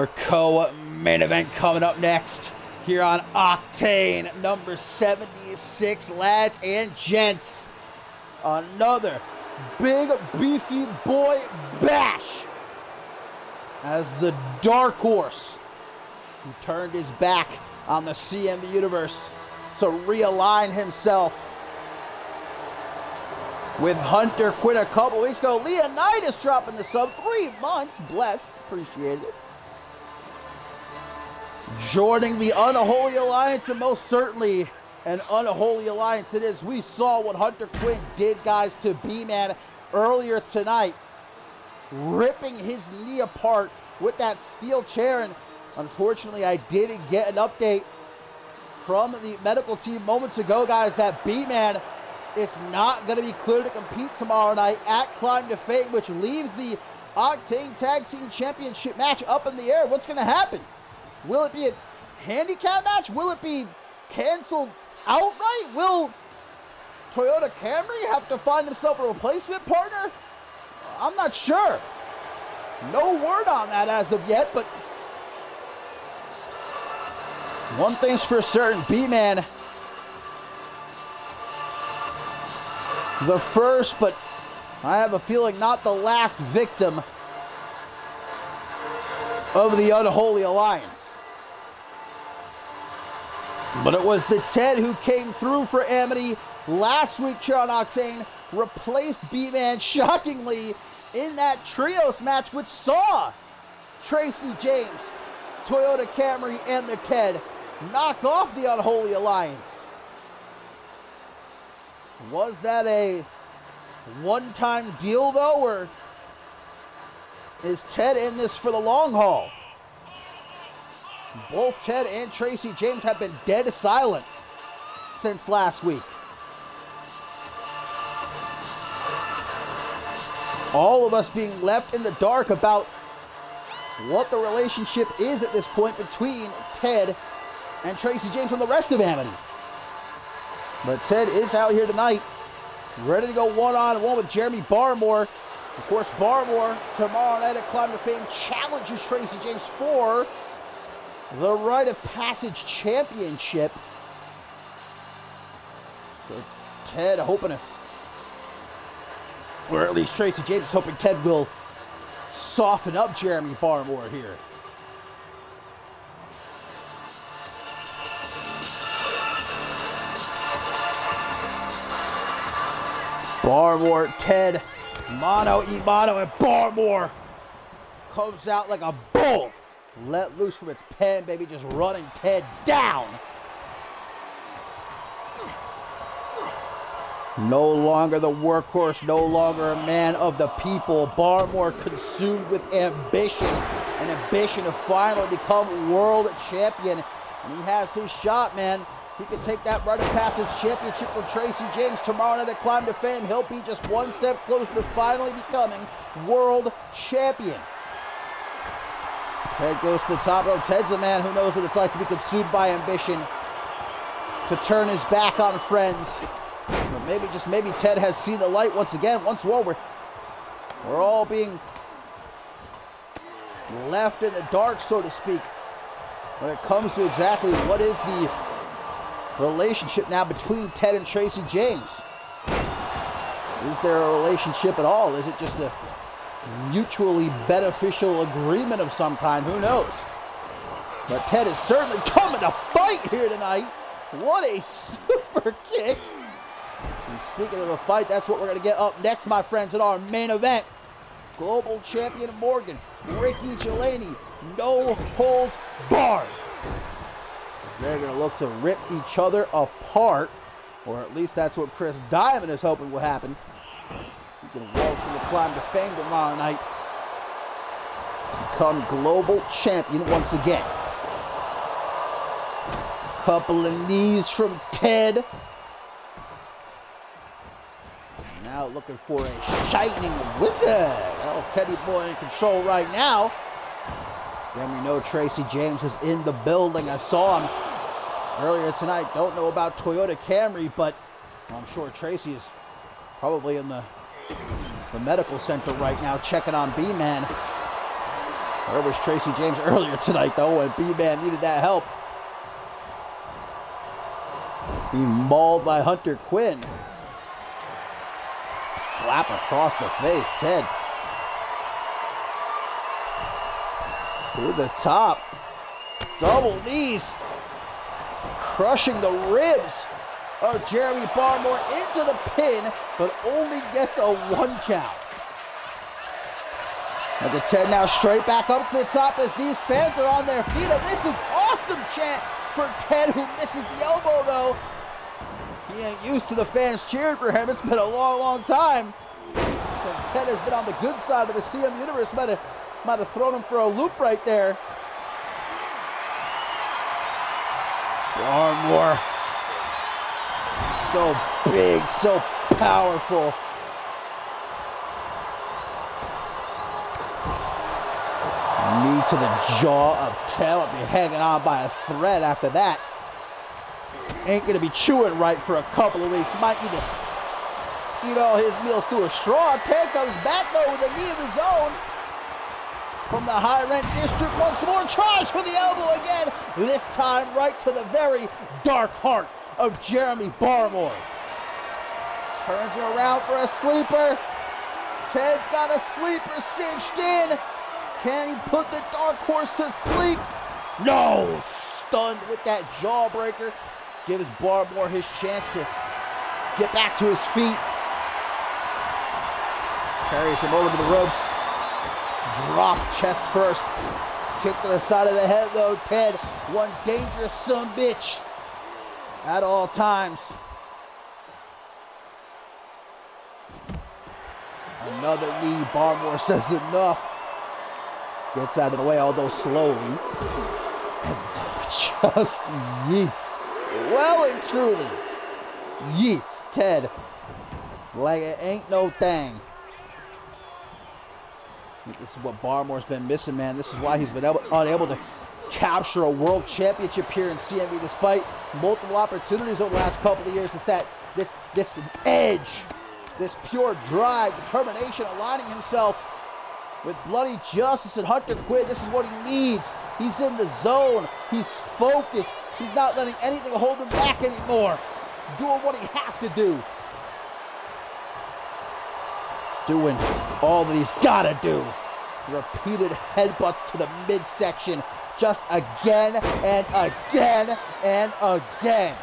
Our co-main event coming up next here on Octane number 76, lads and gents. Another big beefy boy bash as the dark horse who turned his back on the CMV universe to realign himself with Hunter quit a couple weeks ago. Leonidas dropping the sub, 3 months, bless, appreciate it. Joining the Unholy Alliance, and most certainly an unholy alliance it is. We saw what Hunter Quinn did, guys, to B-Man earlier tonight, ripping his knee apart with that steel chair, and unfortunately I didn't get an update from the medical team moments ago, guys, that B-Man is not going to be clear to compete tomorrow night at Climb to Fame, which leaves the Octane Tag Team Championship match up in the air. What's going to happen? Will it be a handicap match? Will it be canceled outright? Will Toyota Camry have to find himself a replacement partner? I'm not sure. No word on that as of yet, but one thing's for certain, B-Man, the first, but I have a feeling not the last victim of the Unholy Alliance. But it was the Ted who came through for Amity last week here on Octane, replaced B-Man shockingly in that trios match, which saw Tracy James, Toyota Camry, and the Ted knock off the Unholy Alliance. Was that a one-time deal, though, or is Ted in this for the long haul? Both Ted and Tracy James have been dead silent since last week. All of us being left in the dark about what the relationship is at this point between Ted and Tracy James and the rest of Amity. But Ted is out here tonight, ready to go one-on-one with Jeremy Barmore. Of course, Barmore tomorrow night at Climb to Fame challenges Tracy James for the Rite of Passage Championship. So Ted hoping to, or at least Tracy James is hoping Ted will soften up Jeremy Barmore here. Barmore, Ted, mano y mano, and Barmore comes out like a bull. Let loose from its pen, baby, just running Ted down. No longer the workhorse, no longer a man of the people. Barmore consumed with ambition, an ambition to finally become world champion. And he has his shot, man. He can take that Rite of Passage Championship from Tracy James tomorrow night at Climb to Fame. He'll be just one step closer to finally becoming world champion. Ted goes to the top rope. Ted's a man who knows what it's like to be consumed by ambition, to turn his back on friends. But maybe, just maybe, Ted has seen the light once again. Once more, we're all being left in the dark, so to speak, when it comes to exactly what is the relationship now between Ted and Tracy James. Is there a relationship at all? Is it just a mutually beneficial agreement of some kind? Who knows? But Ted is certainly coming to fight here tonight. What a super kick. And speaking of a fight, that's what we're going to get up next, my friends, in our main event. Global Champion Morgan, Ricky Gelani, no holds barred. They're going to look to rip each other apart, or at least that's what Chris Diamond is hoping will happen. He can waltz in the Climb to Fame tomorrow night, become global champion once again. Couple of knees from Ted. Now looking for a shining wizard. Oh, Teddy boy in control right now. Then we know Tracy James is in the building. I saw him earlier tonight. Don't know about Toyota Camry, but I'm sure Tracy is probably in the medical center right now checking on B-Man. Where was Tracy James earlier tonight, though, when B-Man needed that help? He mauled by Hunter Quinn. Slap across the face, Ted. To the top. Double knees. Crushing the ribs of Jeremy Barmore into the pin, but only gets a 1 count. And the Ted now straight back up to the top as these fans are on their feet. And this is awesome chant for Ted, who misses the elbow, though. He ain't used to the fans cheering for him. It's been a long, long time since Ted has been on the good side of the CM universe. Might have thrown him for a loop right there. Barmore. So big, so powerful. Knee to the jaw of Ted. Will be hanging on by a thread after that. Ain't gonna be chewing right for a couple of weeks. Might need to eat all his meals through a straw. Ted comes back though with a knee of his own. From the high rent district once more. Tries for the elbow again. This time right to the very dark heart of Jeremy Barmore. Turns him around for a sleeper. Ted's got a sleeper cinched in. Can he put the dark horse to sleep? No! Stunned with that jawbreaker. Gives Barmore his chance to get back to his feet. Carries him over to the ropes. Drop chest first. Kick to the side of the head though. Ted, one dangerous son bitch at all times. Another knee. Barmore says enough. Gets out of the way, although slowly. And just yeets. Well and truly. Yeets Ted. Like it ain't no thing. This is what Barmore's been missing, man. This is why he's been unable to capture a world championship here in CMV despite multiple opportunities over the last couple of years. It's that this edge, this pure drive, determination, aligning himself with Bloody Justice and Hunter Quinn. This is what he needs. He's in the zone. He's focused. He's not letting anything hold him back anymore. Doing what he has to do. Doing all that he's gotta do. Repeated headbutts to the midsection. Just again and again and again.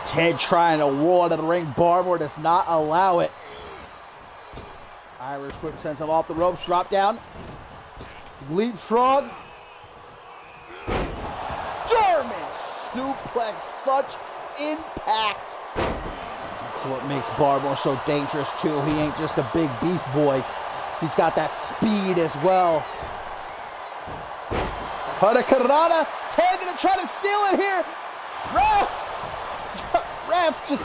Ted trying to roll out of the ring. Barmore does not allow it. Irish whip sends him off the ropes. Drop down. Leapfrog. German suplex. Such impact. That's what makes Barmore so dangerous too. He ain't just a big beef boy. He's got that speed as well. Hurricanrana. Ted gonna try to steal it here. Ref just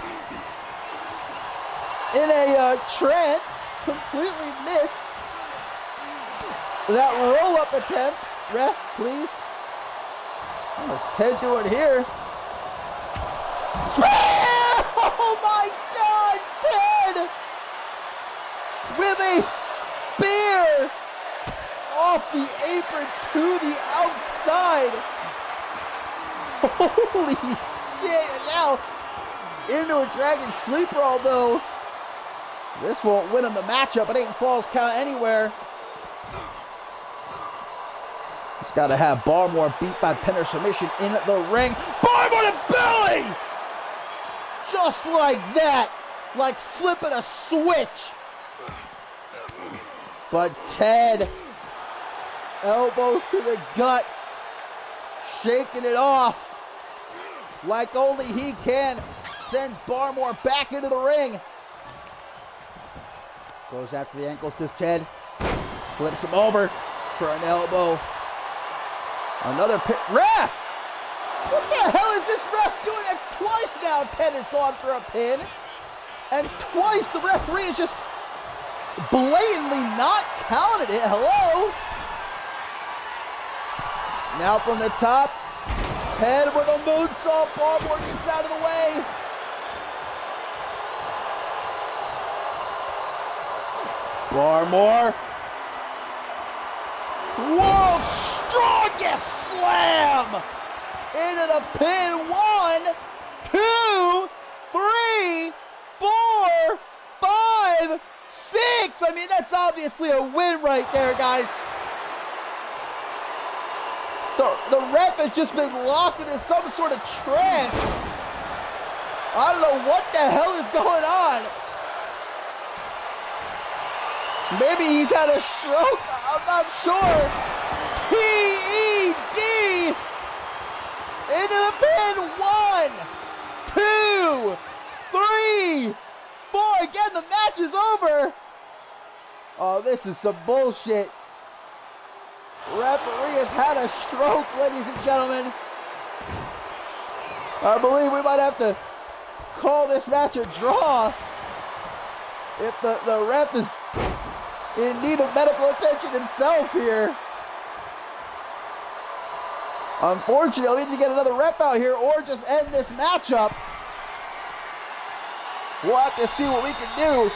in a trance. Completely missed that roll-up attempt. Ref, please. What's Ted doing here? Oh my God, Ted! With a spear off the apron to the outside. Holy shit! And now into a Dragon Sleeper, although this won't win him the matchup. It ain't falls count anywhere. He's got to have Barmore beat by pin or submission in the ring. Barmore to belly! Just like that. Like flipping a switch. But Ted, elbows to the gut. Shaking it off. Like only he can. Sends Barmore back into the ring. Goes after the ankles, does Ted. Flips him over for an elbow. Another pin. Ref! What the hell is this ref doing? That's twice now Ted has gone for a pin. And twice the referee is just blatantly not counted it. Hello? Now from the top. Ted with a moonsault. Barmore gets out of the way. Barmore World's strongest slam into the pin. 1, 2, 3, 4, 5, 6. I mean, that's obviously a win right there, guys. The ref has just been locked into some sort of trance. I don't know what the hell is going on. Maybe he's had a stroke. I'm not sure. PED into the pin. 1, 2, 3, 4. Again, the match is over. Oh, this is some bullshit. Referee has had a stroke, ladies and gentlemen. I believe we might have to call this match a draw if the ref is in need of medical attention himself here. Unfortunately, we need to get another ref out here or just end this matchup. We'll have to see what we can do.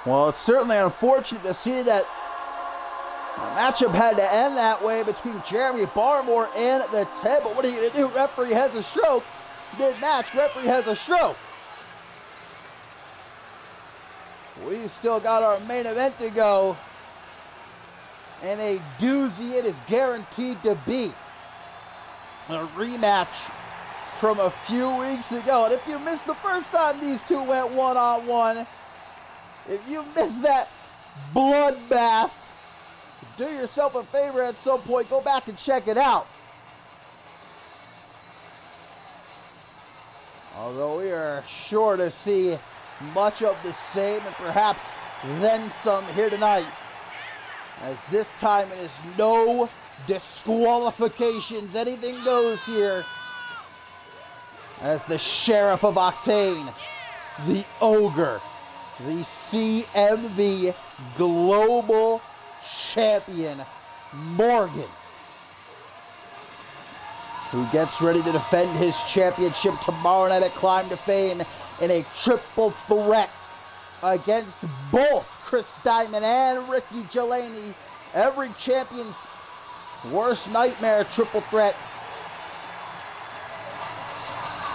Well, it's certainly unfortunate to see that the matchup had to end that way between Jeremy Barmore and the 10, but what are you going to do? Referee has a stroke. Mid-match, referee has a stroke. We've still got our main event to go, and a doozy it is guaranteed to be. A rematch from a few weeks ago. And if you missed the first time these two went one-on-one, if you missed that bloodbath, do yourself a favor at some point, go back and check it out. Although we are sure to see much of the same and perhaps then some here tonight, as this time it is no disqualifications, anything goes here, as the Sheriff of Octane, the Ogre, the CMV Global champion, Morgan, who gets ready to defend his championship tomorrow night at Climb to Fame in a triple threat against both Chris Diamond and Ricky Delaney. Every champion's worst nightmare triple threat.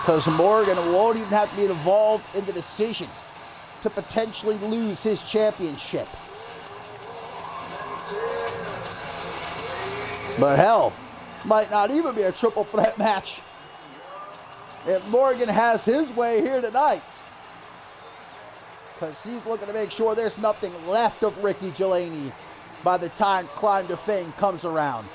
Because Morgan won't even have to be involved in the decision to potentially lose his championship. But hell, might not even be a triple threat match if Morgan has his way here tonight. Because he's looking to make sure there's nothing left of Ricky Delaney by the time Climb to Fame comes around.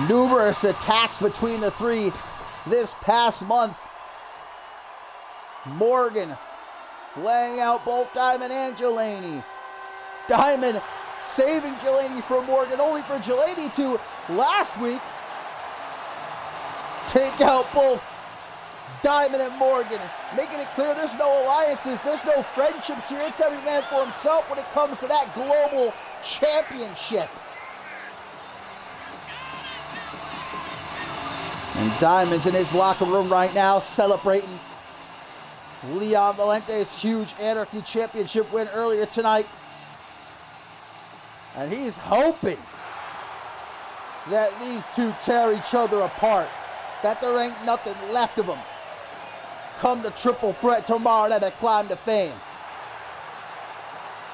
Numerous attacks between the three this past month. Morgan laying out both Diamond and Delaney. Diamond saving Delaney from Morgan, only for Delaney to last week take out both Diamond and Morgan, making it clear there's no alliances, there's no friendships here. It's every man for himself when it comes to that global championship. And Diamond's in his locker room right now celebrating Leon Valente's huge Anarchy Championship win earlier tonight. And he's hoping that these two tear each other apart, that there ain't nothing left of them come the triple threat tomorrow night at Climb to Fame.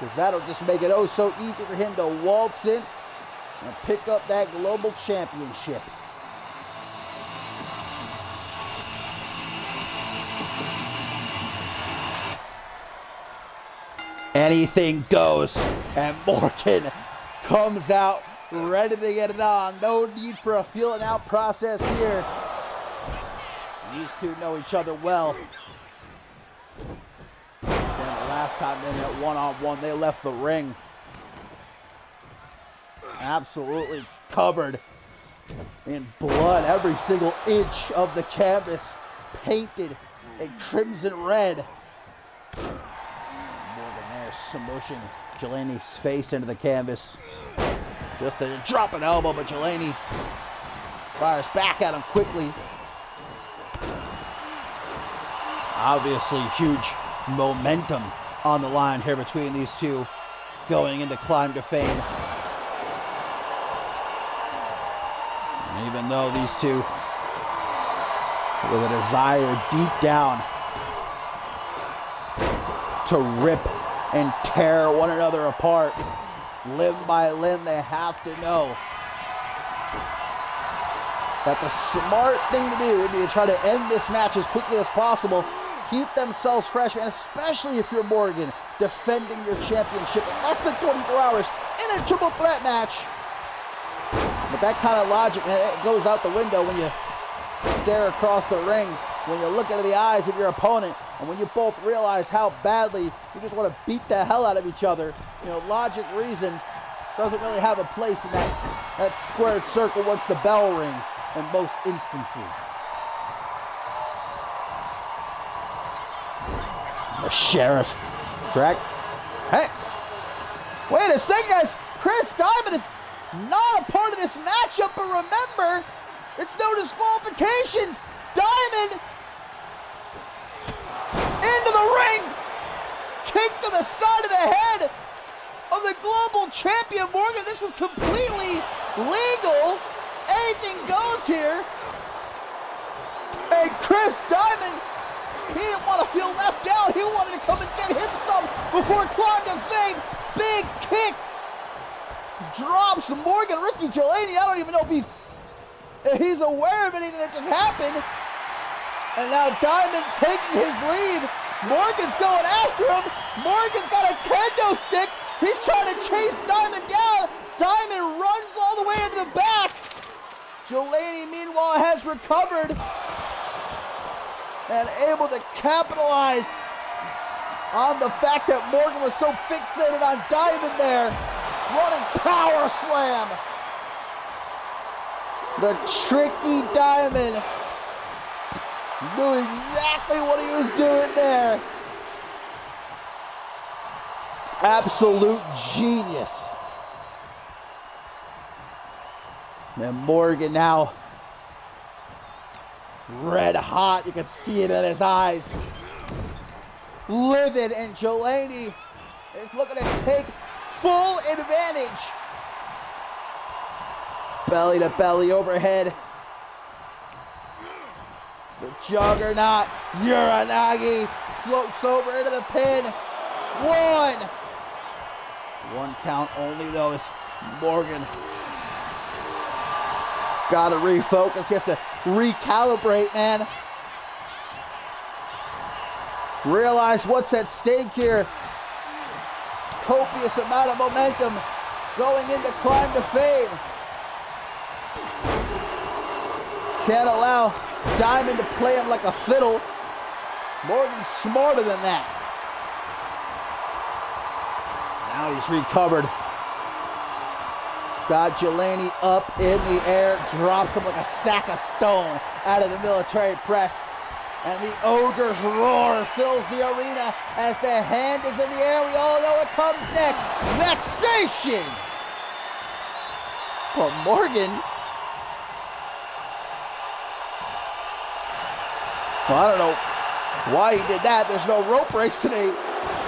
Because that'll just make it oh so easy for him to waltz in and pick up that global championship. Anything goes, and Morgan comes out ready to get it on. No need for a feeling out process here. These two know each other well. And the last time they met one-on-one, they left the ring absolutely covered in blood. Every single inch of the canvas painted a crimson red. Smushing Delaney's face into the canvas. Just a drop an elbow, but Delaney fires back at him quickly. Obviously, huge momentum on the line here between these two going into Climb to Fame. And even though these two, with a desire deep down to rip and tear one another apart, limb by limb, they have to know that the smart thing to do would be to try to end this match as quickly as possible, keep themselves fresh, and especially if you're Morgan, defending your championship in less than 24 hours in a triple threat match. But that kind of logic, man, it goes out the window when you stare across the ring, when you look into the eyes of your opponent, and when you both realize how badly you just want to beat the hell out of each other. You know, logic, reason doesn't really have a place in that squared circle once the bell rings in most instances. The sheriff. Drag. Hey! Wait a second, guys! Chris Diamond is not a part of this matchup, but remember, it's no disqualifications! Diamond into the ring, kick to the side of the head of the global champion Morgan. This was completely legal. Anything goes here. And Chris Diamond, he didn't want to feel left out. He wanted to come and get him some before Climb to Fame. Big kick. Drops Morgan. Ricky Delaney, I don't even know if he's aware of anything that just happened. And now Diamond taking his lead. Morgan's going after him. Morgan's got a kendo stick. He's trying to chase Diamond down. Diamond runs all the way into the back. Delaney, meanwhile, has recovered and able to capitalize on the fact that Morgan was so fixated on Diamond there. Running power slam. The tricky Diamond knew exactly what he was doing there. Absolute genius. And Morgan now red hot. You can see it in his eyes. Livid, and Delaney is looking to take full advantage. Belly to belly overhead. The juggernaut, Uranagi, floats over into the pin. One count only though as Morgan got to refocus. He has to recalibrate, man. Realize what's at stake here. Copious amount of momentum going into Climb to Fame. Can't allow Diamond to play him like a fiddle. Morgan's smarter than that. Now he's recovered. Got Delaney up in the air, drops him like a sack of stone out of the military press. And the Ogre's roar fills the arena as the hand is in the air. We all know what comes next. Vexation! But Morgan, well, I don't know why he did that. There's no rope breaks today.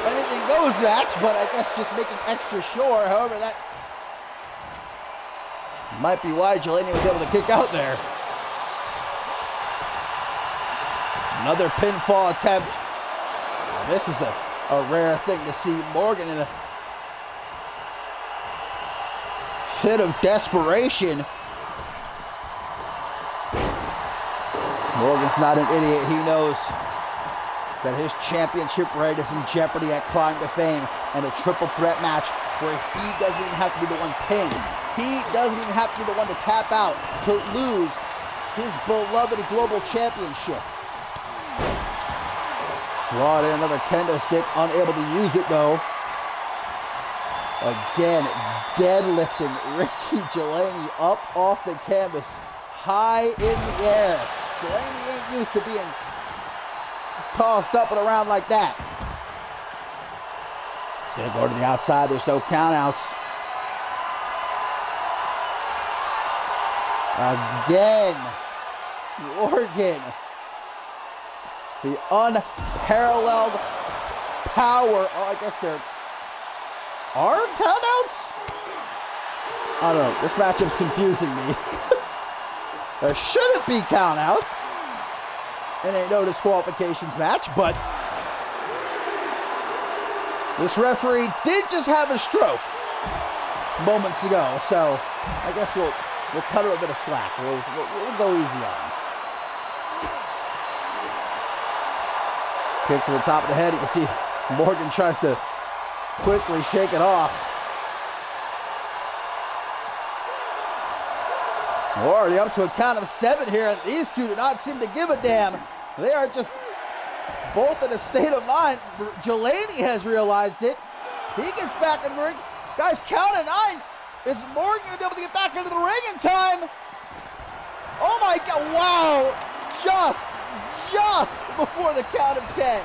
Anything goes match, but I guess just making extra sure. However, that might be why Delaney was able to kick out there. Another pinfall attempt. This is a rare thing to see. Morgan in a fit of desperation. Morgan's not an idiot. He knows that his championship reign is in jeopardy at Climb to Fame, and a triple threat match where he doesn't even have to be the one pinned. He doesn't even have to be the one to tap out to lose his beloved global championship. Brought in another kendo stick, unable to use it though. Again, deadlifting Ricky Delaney up off the canvas, high in the air. Delaney ain't used to being tossed up and around like that. He's gonna go to the outside, there's no countouts. Again, Morgan. The unparalleled power. Oh, I guess there are countouts? I don't know. This matchup's confusing me. There shouldn't be countouts. It ain't no disqualifications match, but this referee did just have a stroke moments ago, so I guess we'll cut her a bit of slack. We'll go easy on him. Kick to the top of the head. You can see Morgan tries to quickly shake it off. We're already up to a count of 7 here, and these two do not seem to give a damn. They are just both in a state of mind. Delaney has realized it. He gets back in the ring. Guys, count of 9. Is Morgan going to be able to get back into the ring in time? Oh my God, wow. Just before the count of 10.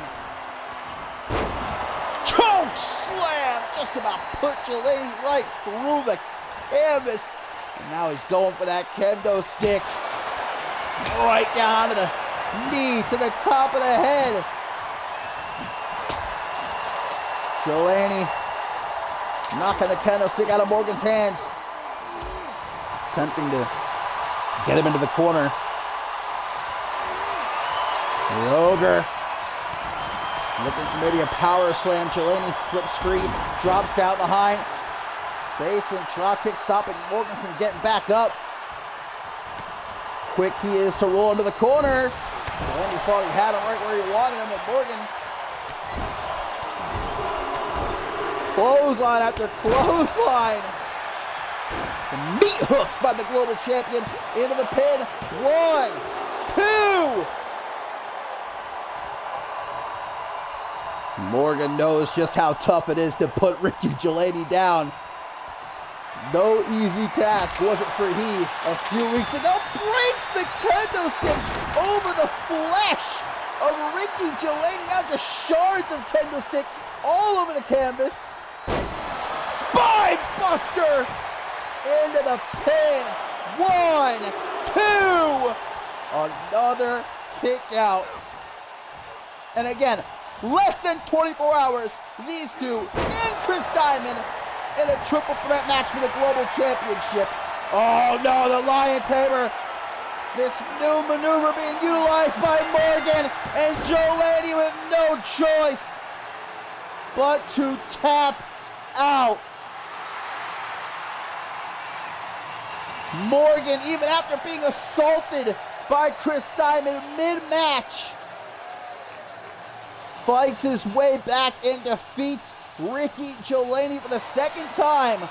Choke slam. Just about put Delaney right through the canvas. And now he's going for that kendo stick. Right down to the knee, to the top of the head. Delaney knocking the kendo stick out of Morgan's hands. Attempting to get him into the corner. The Ogre looking for maybe a power slam. Delaney slips free, drops down behind. Basement drop kick stopping Morgan from getting back up. Quick he is to roll into the corner. Delaney thought he had him right where he wanted him, but Morgan clothesline after clothesline. The meat hooks by the global champion into the pin. 1, 2. Morgan knows just how tough it is to put Ricky Delaney down. No easy task, was it for he a few weeks ago? Breaks the kendo stick over the flesh of Ricky Delaney. Now just shards of kendo stick all over the canvas. Spine buster into the pin. 1, 2. Another kick out. And again, less than 24 hours, these two and Chris Diamond in a triple threat match for the Global Championship. Oh no, the Lion Tamer. This new maneuver being utilized by Morgan, and Joe with no choice but to tap out. Morgan, even after being assaulted by Chris Diamond mid-match, fights his way back and defeats Ricky Delaney for the second time.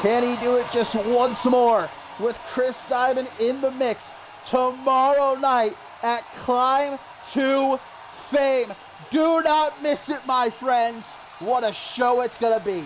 Can he do it just once more with Chris Diamond in the mix tomorrow night at Climb to Fame? Do not miss it, my friends. What a show it's gonna be.